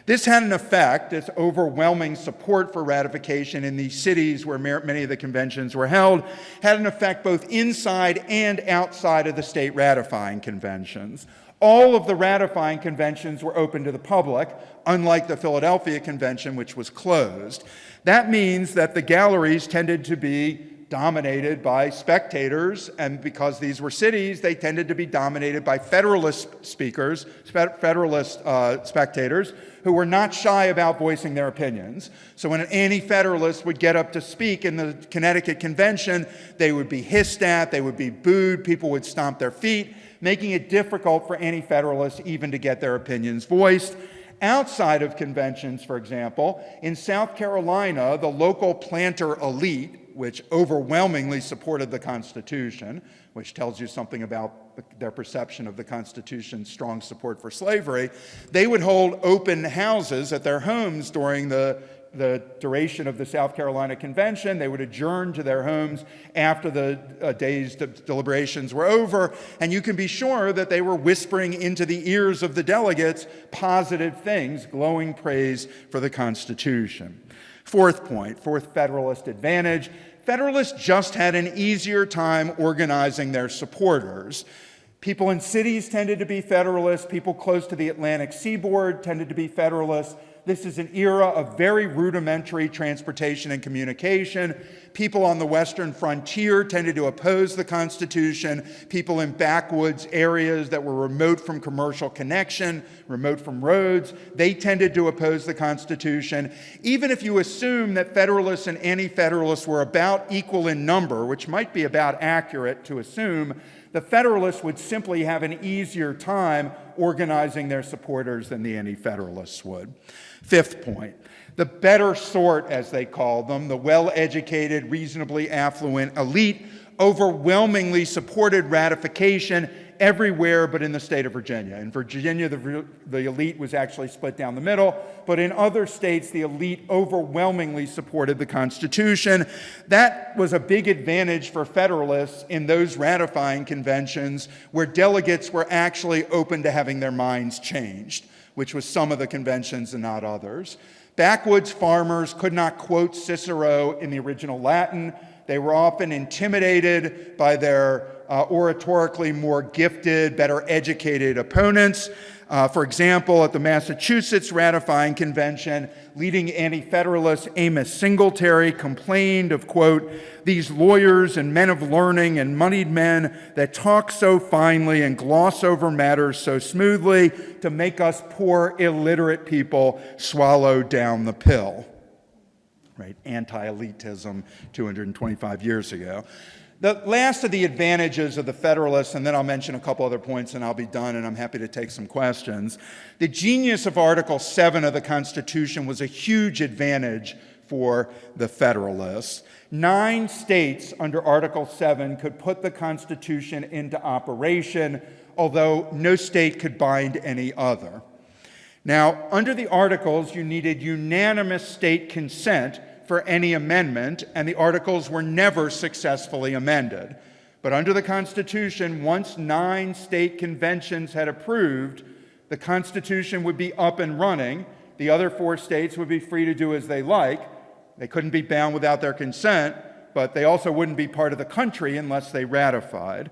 S3: This had an effect, this overwhelming support for ratification in these cities where many of the conventions were held, had an effect both inside and outside of the state ratifying conventions. All of the ratifying conventions were open to the public, unlike the Philadelphia Convention, which was closed. That means that the galleries tended to be dominated by spectators, and because these were cities, they tended to be dominated by Federalist spectators who were not shy about voicing their opinions. So when an anti-Federalist would get up to speak in the Connecticut Convention, they would be hissed at, they would be booed, people would stomp their feet, making it difficult for anti-Federalists even to get their opinions voiced. Outside of conventions, for example, in South Carolina, the local planter elite, which overwhelmingly supported the Constitution, which tells you something about their perception of the Constitution's strong support for slavery, they would hold open houses at their homes during the duration of the South Carolina Convention. They would adjourn to their homes after the day's deliberations were over, and you can be sure that they were whispering into the ears of the delegates positive things, glowing praise for the Constitution. Fourth point, fourth Federalist advantage, Federalists just had an easier time organizing their supporters. People in cities tended to be Federalists, people close to the Atlantic seaboard tended to be Federalists. This is an era of very rudimentary transportation and communication. People on the western frontier tended to oppose the Constitution. People in backwoods areas that were remote from commercial connection, remote from roads, they tended to oppose the Constitution. Even if you assume that Federalists and Anti-Federalists were about equal in number, which might be about accurate to assume, the Federalists would simply have an easier time organizing their supporters than the Anti-Federalists would. Fifth point. The better sort, as they called them, the well-educated, reasonably affluent elite, overwhelmingly supported ratification everywhere but in the state of Virginia. In Virginia, the elite was actually split down the middle, but in other states, the elite overwhelmingly supported the Constitution. That was a big advantage for Federalists in those ratifying conventions where delegates were actually open to having their minds changed, which was some of the conventions and not others. Backwoods farmers could not quote Cicero in the original Latin. They were often intimidated by their oratorically more gifted, better educated opponents. For example, at the Massachusetts ratifying convention, leading Anti-Federalist Amos Singletary complained of, quote, these lawyers and men of learning and moneyed men that talk so finely and gloss over matters so smoothly to make us poor, illiterate people swallow down the pill. Right, anti-elitism 225 years ago. The last of the advantages of the Federalists, and then I'll mention a couple other points and I'll be done, and I'm happy to take some questions. The genius of Article 7 of the Constitution was a huge advantage for the Federalists. 9 states under Article 7 could put the Constitution into operation, although no state could bind any other. Now, under the Articles, you needed unanimous state consent for any amendment, and the Articles were never successfully amended. But under the Constitution, once 9 state conventions had approved, the Constitution would be up and running. The other 4 states would be free to do as they like. They couldn't be bound without their consent, but they also wouldn't be part of the country unless they ratified.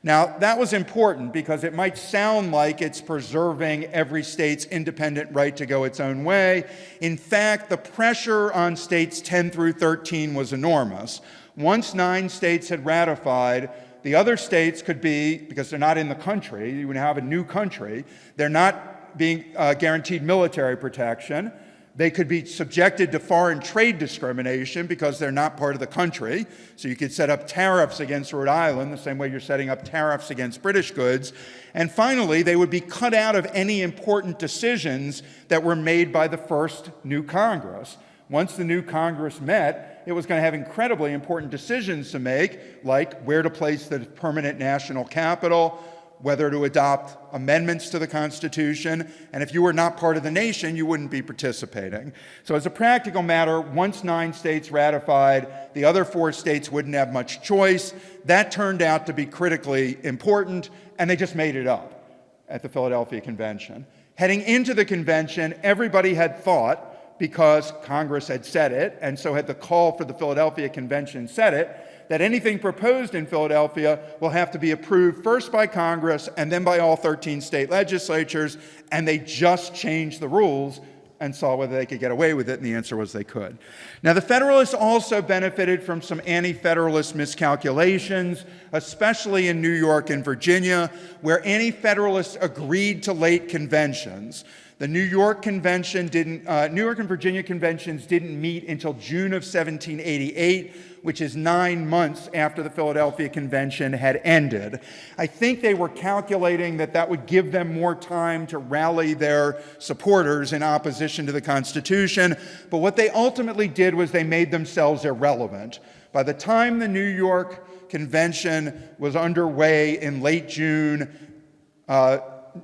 S3: Now, that was important because it might sound like it's preserving every state's independent right to go its own way. In fact, the pressure on states 10 through 13 was enormous. Once 9 states had ratified, the other states could be, because they're not in the country, you would have a new country, they're not being guaranteed military protection. They could be subjected to foreign trade discrimination because they're not part of the country. So you could set up tariffs against Rhode Island the same way you're setting up tariffs against British goods. And finally, they would be cut out of any important decisions that were made by the first new Congress. Once the new Congress met, it was going to have incredibly important decisions to make, like where to place the permanent national capital, whether to adopt amendments to the Constitution, and if you were not part of the nation, you wouldn't be participating. So as a practical matter, once 9 states ratified, the other 4 states wouldn't have much choice. That turned out to be critically important, and they just made it up at the Philadelphia Convention. Heading into the convention, everybody had thought, because Congress had said it, and so had the call for the Philadelphia Convention said it, that anything proposed in Philadelphia will have to be approved first by Congress and then by all 13 state legislatures, and they just changed the rules and saw whether they could get away with it, and the answer was they could. Now, the Federalists also benefited from some anti-Federalist miscalculations, especially in New York and Virginia, where anti-Federalists agreed to late conventions. The New York and Virginia conventions didn't meet until June of 1788, which is 9 months after the Philadelphia Convention had ended. I think they were calculating that that would give them more time to rally their supporters in opposition to the Constitution, but what they ultimately did was they made themselves irrelevant. By the time the New York Convention was underway in late June,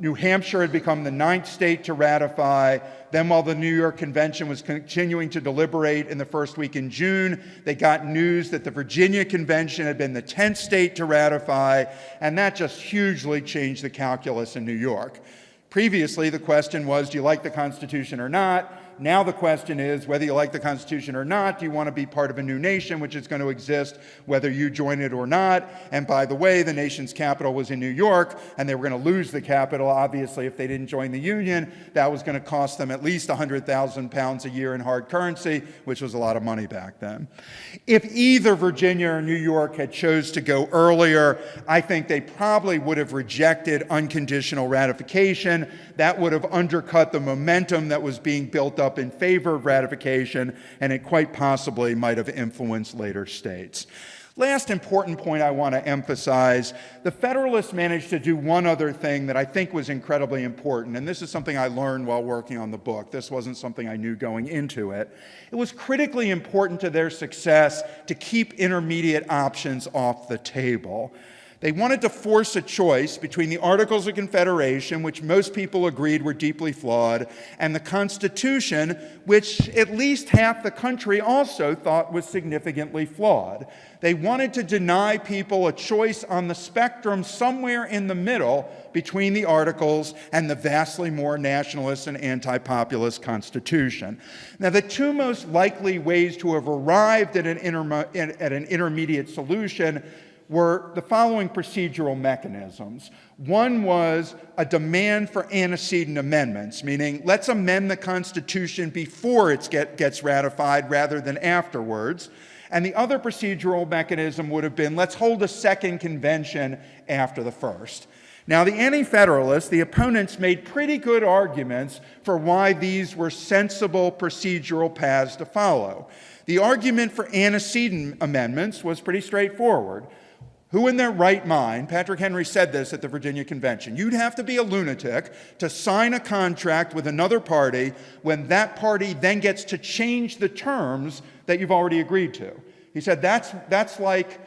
S3: New Hampshire had become the 9th state to ratify. Then while the New York Convention was continuing to deliberate in the first week in June, they got news that the Virginia Convention had been the 10th state to ratify, and that just hugely changed the calculus in New York. Previously, the question was, do you like the Constitution or not? Now the question is, whether you like the Constitution or not, do you want to be part of a new nation which is going to exist whether you join it or not? And by the way, the nation's capital was in New York, and they were going to lose the capital, obviously, if they didn't join the Union. That was going to cost them at least 100,000 pounds a year in hard currency, which was a lot of money back then. If either Virginia or New York had chose to go earlier, I think they probably would have rejected unconditional ratification. That would have undercut the momentum that was being built up in favor of ratification, and it quite possibly might have influenced later states. Last important point I want to emphasize, the Federalists managed to do one other thing that I think was incredibly important, and this is something I learned while working on the book. This wasn't something I knew going into it. It was critically important to their success to keep intermediate options off the table. They wanted to force a choice between the Articles of Confederation, which most people agreed were deeply flawed, and the Constitution, which at least half the country also thought was significantly flawed. They wanted to deny people a choice on the spectrum somewhere in the middle between the Articles and the vastly more nationalist and anti-populist Constitution. Now, the two most likely ways to have arrived at an intermediate solution were the following procedural mechanisms. One was a demand for antecedent amendments, meaning let's amend the Constitution before it gets ratified rather than afterwards. And the other procedural mechanism would have been let's hold a second convention after the first. Now, the Anti-Federalists, the opponents, made pretty good arguments for why these were sensible procedural paths to follow. The argument for antecedent amendments was pretty straightforward. Who in their right mind, Patrick Henry said this at the Virginia Convention, you'd have to be a lunatic to sign a contract with another party when that party then gets to change the terms that you've already agreed to. He said that's like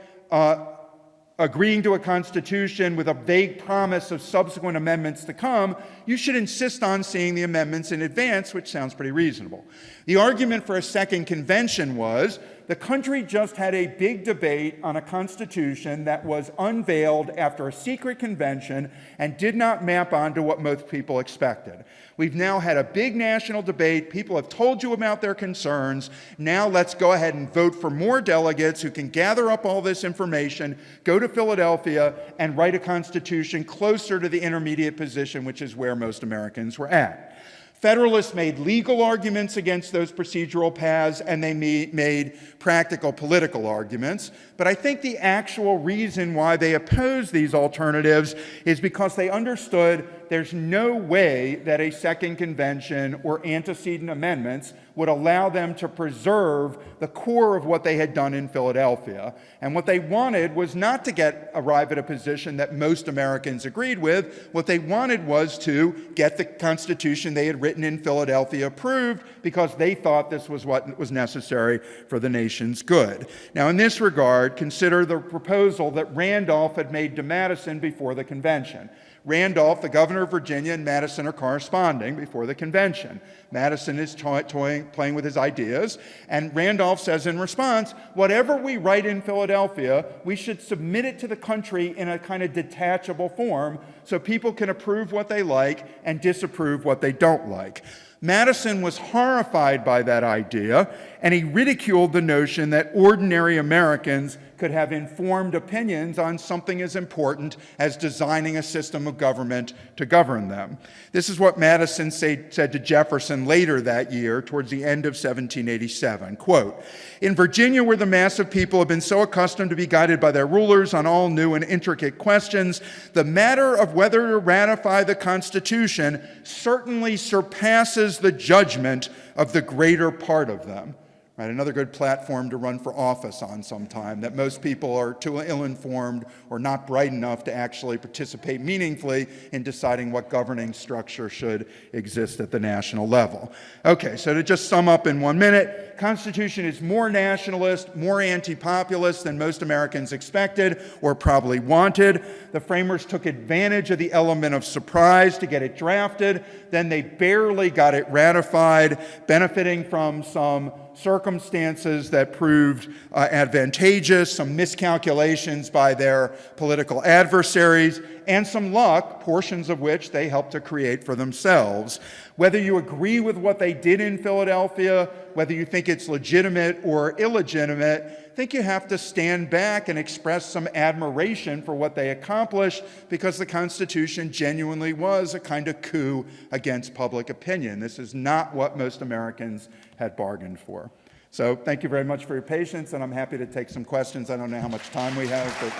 S3: agreeing to a constitution with a vague promise of subsequent amendments to come. You should insist on seeing the amendments in advance, which sounds pretty reasonable. The argument for a second convention was the country just had a big debate on a constitution that was unveiled after a secret convention and did not map onto what most people expected. We've now had a big national debate. People have told you about their concerns. Now let's go ahead and vote for more delegates who can gather up all this information, go to Philadelphia, and write a constitution closer to the intermediate position, which is where most Americans were at. Federalists made legal arguments against those procedural paths, and they made practical political arguments. But I think the actual reason why they opposed these alternatives is because they understood there's no way that a second convention or antecedent amendments would allow them to preserve the core of what they had done in Philadelphia. And what they wanted was not to arrive at a position that most Americans agreed with. What they wanted was to get the Constitution they had written in Philadelphia approved because they thought this was what was necessary for the nation's good. Now, in this regard, consider the proposal that Randolph had made to Madison before the convention. Randolph, the governor of Virginia, and Madison are corresponding before the convention. Madison is playing with his ideas, and Randolph says in response, whatever we write in Philadelphia, we should submit it to the country in a kind of detachable form so people can approve what they like and disapprove what they don't like. Madison was horrified by that idea, and he ridiculed the notion that ordinary Americans could have informed opinions on something as important as designing a system of government to govern them. This is what Madison said to Jefferson later that year, towards the end of 1787. Quote, "In Virginia, where the mass of people have been so accustomed to be guided by their rulers on all new and intricate questions, the matter of whether to ratify the Constitution certainly surpasses the judgment of the greater part of them." Right, another good platform to run for office on sometime, that most people are too ill-informed or not bright enough to actually participate meaningfully in deciding what governing structure should exist at the national level. Okay, so to just sum up in 1 minute, Constitution is more nationalist, more anti-populist than most Americans expected or probably wanted. The framers took advantage of the element of surprise to get it drafted. Then they barely got it ratified, benefiting from some circumstances that proved advantageous, some miscalculations by their political adversaries, and some luck, portions of which they helped to create for themselves. Whether you agree with what they did in Philadelphia, whether you think it's legitimate or illegitimate, I think you have to stand back and express some admiration for what they accomplished, because the Constitution genuinely was a kind of coup against public opinion. This is not what most Americans had bargained for. So thank you very much for your patience, and I'm happy to take some questions. I don't know how much time we have, but...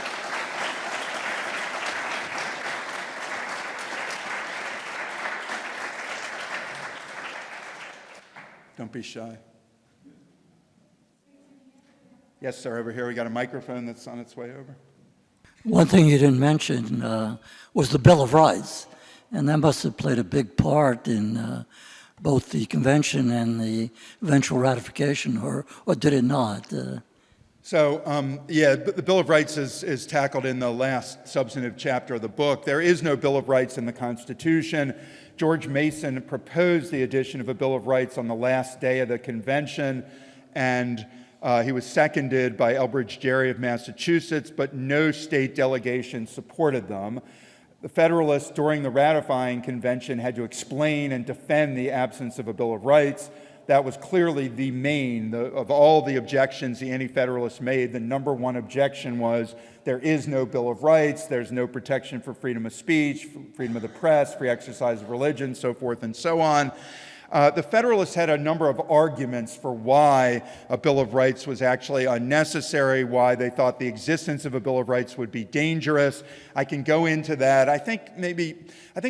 S3: Don't be shy. Yes, sir, over here. We got a microphone that's on its way over.
S4: One thing you didn't mention was the Bill of Rights, and that must have played a big part in both the convention and the eventual ratification, or did it not?
S3: Yeah, the Bill of Rights is tackled in the last substantive chapter of the book. There is no Bill of Rights in the Constitution. George Mason proposed the addition of a Bill of Rights on the last day of the convention, and he was seconded by Elbridge Gerry of Massachusetts, but no state delegation supported them. The Federalists, during the ratifying convention, had to explain and defend the absence of a Bill of Rights. That was clearly the main, of all the objections the Anti-Federalists made, the number one objection was there is no Bill of Rights, there's no protection for freedom of speech, freedom of the press, free exercise of religion, so forth and so on. The Federalists had a number of arguments for why a Bill of Rights was actually unnecessary, why they thought the existence of a Bill of Rights would be dangerous. I can go into that. I think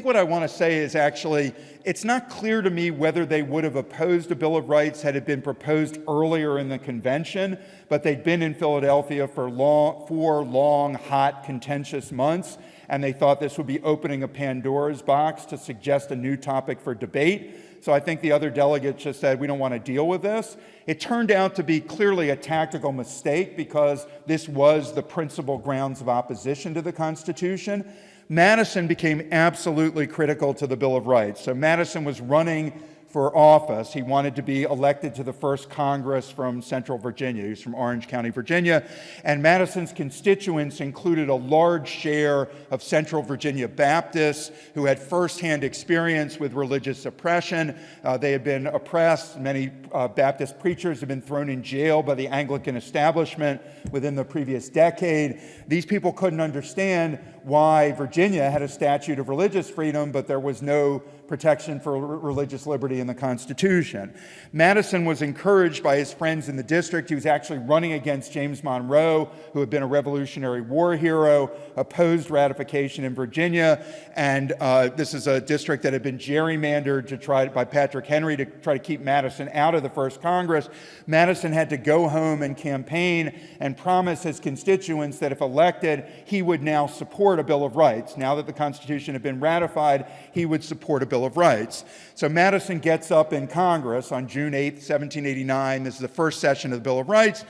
S3: what I want to say is actually, it's not clear to me whether they would have opposed a Bill of Rights had it been proposed earlier in the convention, but they'd been in Philadelphia for 4 long, hot, contentious months, and they thought this would be opening a Pandora's box to suggest a new topic for debate. So I think the other delegates just said, we don't want to deal with this. It turned out to be clearly a tactical mistake, because this was the principal grounds of opposition to the Constitution. Madison became absolutely critical to the Bill of Rights. So Madison was running for office. He wanted to be elected to the first Congress from Central Virginia. He was from Orange County, Virginia. And Madison's constituents included a large share of Central Virginia Baptists who had firsthand experience with religious oppression. They had been oppressed. Many Baptist preachers had been thrown in jail by the Anglican establishment within the previous decade. These people couldn't understand why Virginia had a statute of religious freedom, but there was no protection for religious liberty in the Constitution. Madison was encouraged by his friends in the district. He was actually running against James Monroe, who had been a Revolutionary War hero, opposed ratification in Virginia, and this is a district that had been gerrymandered by Patrick Henry to try to keep Madison out of the first Congress. Madison had to go home and campaign and promise his constituents that if elected, he would now support a Bill of Rights. Now that the Constitution had been ratified, he would support a Bill of Rights. So Madison gets up in Congress on June 8, 1789. This is the first session of the Bill of Rights,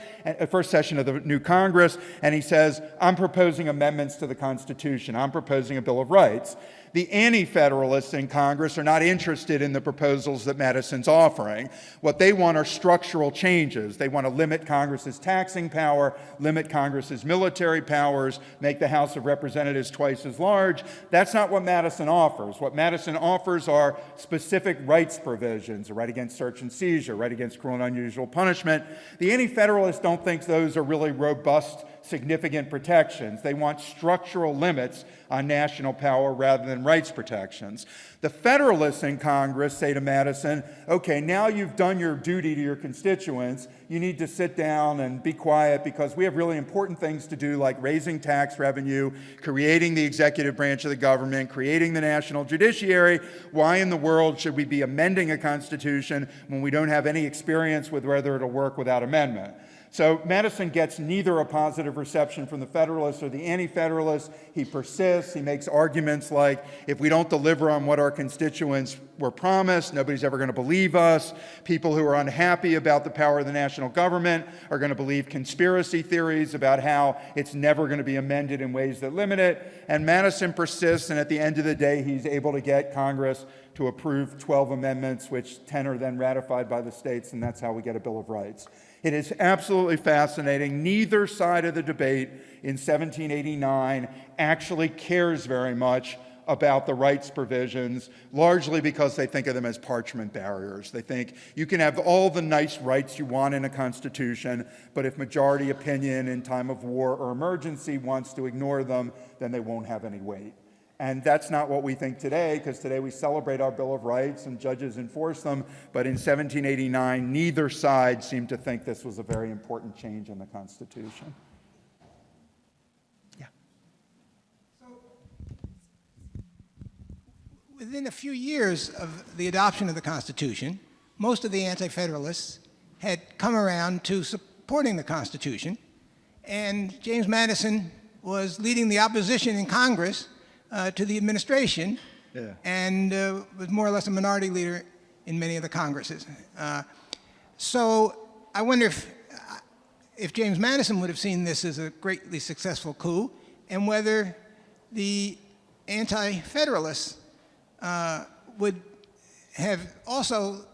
S3: first session of the new Congress, and he says, I'm proposing amendments to the Constitution. I'm proposing a Bill of Rights. The Anti-Federalists in Congress are not interested in the proposals that Madison's offering. What they want are structural changes. They want to limit Congress's taxing power, limit Congress's military powers, make the House of Representatives twice as large. That's not what Madison offers. What Madison offers are specific rights provisions, a right against search and seizure, a right against cruel and unusual punishment. The Anti-Federalists don't think those are really robust, significant protections. They want structural limits on national power rather than rights protections. The Federalists in Congress say to Madison, okay, now you've done your duty to your constituents, you need to sit down and be quiet, because we have really important things to do, like raising tax revenue, creating the executive branch of the government, creating the national judiciary. Why in the world should we be amending a constitution when we don't have any experience with whether it'll work without amendment? So Madison gets neither a positive reception from the Federalists or the Anti-Federalists. He persists. He makes arguments like, if we don't deliver on what our constituents were promised, nobody's ever going to believe us. People who are unhappy about the power of the national government are going to believe conspiracy theories about how it's never going to be amended in ways that limit it. And Madison persists, and at the end of the day, he's able to get Congress to to approve 12 amendments, which 10 are then ratified by the states, and that's how we get a Bill of Rights. It is absolutely fascinating. Neither side of the debate in 1789 actually cares very much about the rights provisions, largely because they think of them as parchment barriers. They think you can have all the nice rights you want in a constitution, but if majority opinion in time of war or emergency wants to ignore them, then they won't have any weight. And that's not what we think today, because today we celebrate our Bill of Rights and judges enforce them. But in 1789, neither side seemed to think this was a very important change in the Constitution. Yeah.
S5: So, within a few years of the adoption of the Constitution, most of the Anti-Federalists had come around to supporting the Constitution. And James Madison was leading the opposition in Congress to the administration, and was more or less a minority leader in many of the Congresses. So I wonder if James Madison would have seen this as a greatly successful coup, and whether the Anti-Federalists would have also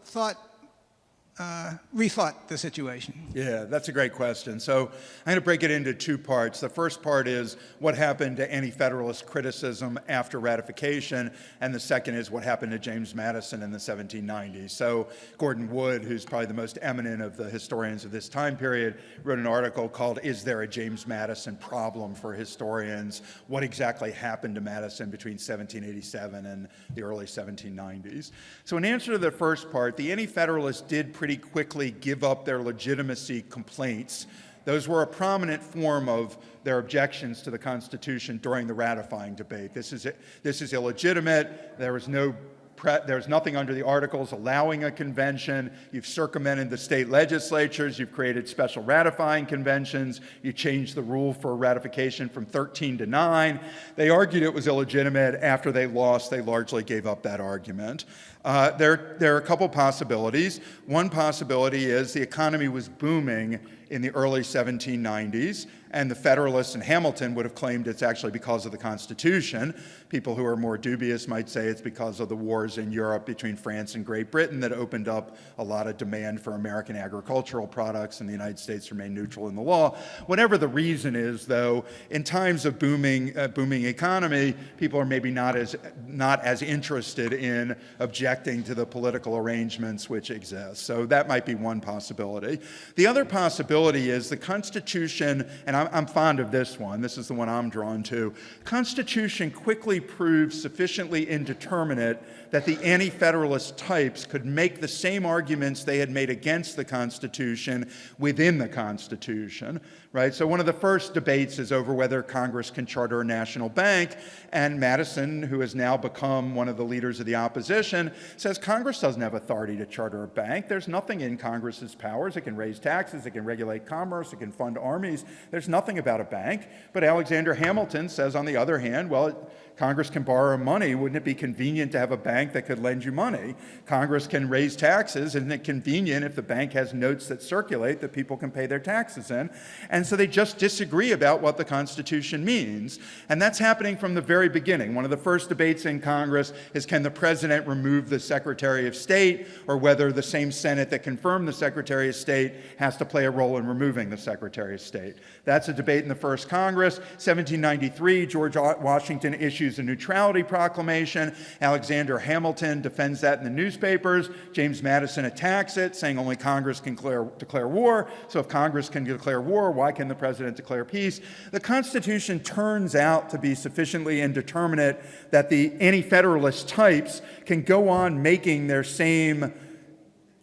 S5: rethought the situation.
S3: Yeah, that's a great question. So I'm going to break it into two parts. The first part is what happened to Anti-Federalist criticism after ratification, and the second is what happened to James Madison in the 1790s. So Gordon Wood, who's probably the most eminent of the historians of this time period, wrote an article called "Is There a James Madison Problem for Historians? What exactly happened to Madison between 1787 and the early 1790s?" So in answer to the first part, the Anti-Federalists did pretty quickly give up their legitimacy complaints. Those were a prominent form of their objections to the Constitution during the ratifying debate. This is illegitimate. There's nothing under the Articles allowing a convention. You've circumvented the state legislatures. You've created special ratifying conventions. You changed the rule for ratification from 13 to 9. They argued it was illegitimate. After they lost, they largely gave up that argument. There are a couple possibilities. One possibility is the economy was booming in the early 1790s, and the Federalists and Hamilton would have claimed it's actually because of the Constitution. People who are more dubious might say it's because of the wars in Europe between France and Great Britain that opened up a lot of demand for American agricultural products, and the United States remained neutral in the law. Whatever the reason is, though, in times of booming economy, people are maybe not as interested in objecting to the political arrangements which exist. So that might be one possibility. The other possibility is the Constitution, and I'm fond of this one, this is the one I'm drawn to. Constitution quickly proved sufficiently indeterminate that the Anti-Federalist types could make the same arguments they had made against the Constitution within the Constitution, right? So one of the first debates is over whether Congress can charter a national bank, and Madison, who has now become one of the leaders of the opposition, says Congress doesn't have authority to charter a bank. There's nothing in Congress's powers. It can raise taxes, it can regulate commerce, it can fund armies. There's nothing about a bank. But Alexander Hamilton says, on the other hand, well, Congress can borrow money. Wouldn't it be convenient to have a bank that could lend you money? Congress can raise taxes. Isn't it convenient if the bank has notes that circulate that people can pay their taxes in? And so they just disagree about what the Constitution means. And that's happening from the very beginning. One of the first debates in Congress is, can the president remove the Secretary of State, or whether the same Senate that confirmed the Secretary of State has to play a role in removing the Secretary of State. That's a debate in the first Congress. 1793, George Washington issues a neutrality proclamation. Alexander Hamilton defends that in the newspapers. James Madison attacks it, saying only Congress can declare war. So if Congress can declare war, why can the president declare peace? The Constitution turns out to be sufficiently indeterminate that the Anti-Federalist types can go on making their same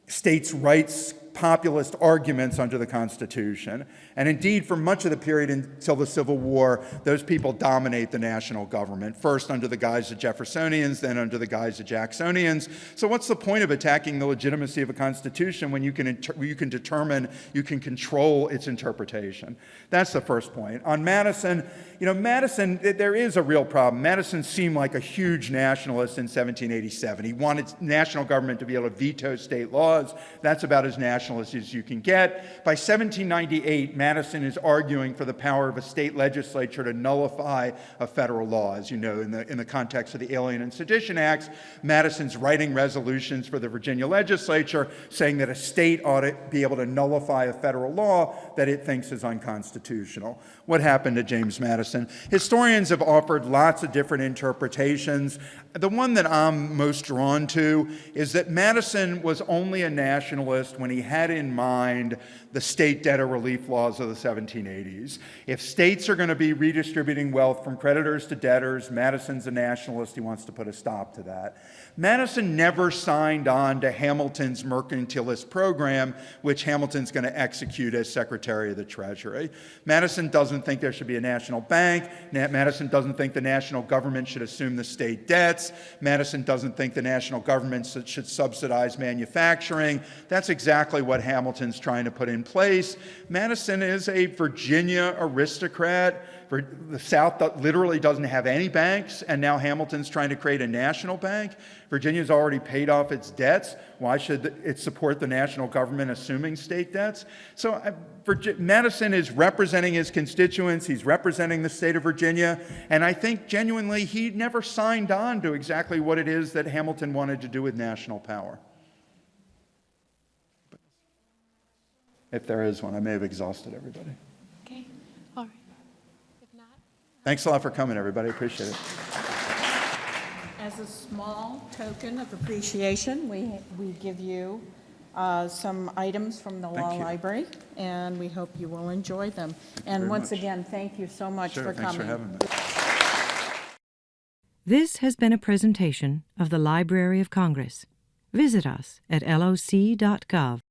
S3: states' rights populist arguments under the Constitution. And indeed, for much of the period until the Civil War, those people dominate the national government, first under the guise of Jeffersonians, then under the guise of Jacksonians. So what's the point of attacking the legitimacy of a Constitution when you can control its interpretation? That's the first point. On Madison, Madison, there is a real problem. Madison seemed like a huge nationalist in 1787. He wanted national government to be able to veto state laws. That's about as national nationalist as you can get. By 1798, Madison is arguing for the power of a state legislature to nullify a federal law. As you know, in the context of the Alien and Sedition Acts, Madison's writing resolutions for the Virginia legislature saying that a state ought to be able to nullify a federal law that it thinks is unconstitutional. What happened to James Madison? Historians have offered lots of different interpretations. The one that I'm most drawn to is that Madison was only a nationalist when he had in mind the state debtor relief laws of the 1780s. If states are going to be redistributing wealth from creditors to debtors, Madison's a nationalist. He wants to put a stop to that. Madison never signed on to Hamilton's mercantilist program, which Hamilton's going to execute as Secretary of the Treasury. Madison doesn't think there should be a national bank. Madison doesn't think the national government should assume the state debts. Madison doesn't think the national government should subsidize manufacturing. That's exactly what Hamilton's trying to put in place. Madison is a Virginia aristocrat. The South literally doesn't have any banks, and now Hamilton's trying to create a national bank. Virginia's already paid off its debts. Why should it support the national government assuming state debts? So Madison is representing his constituents. He's representing the state of Virginia. And I think genuinely he never signed on to exactly what it is that Hamilton wanted to do with national power. If there is one, I may have exhausted everybody.
S6: Okay, all right. If not,
S3: Thanks a lot for coming, everybody. Appreciate it.
S2: As a small token of appreciation, we give you some items from the law library, and we hope you will enjoy them. And once again, thank you so much for coming.
S3: Thanks for having me.
S1: This has been a presentation of the Library of Congress. Visit us at loc.gov.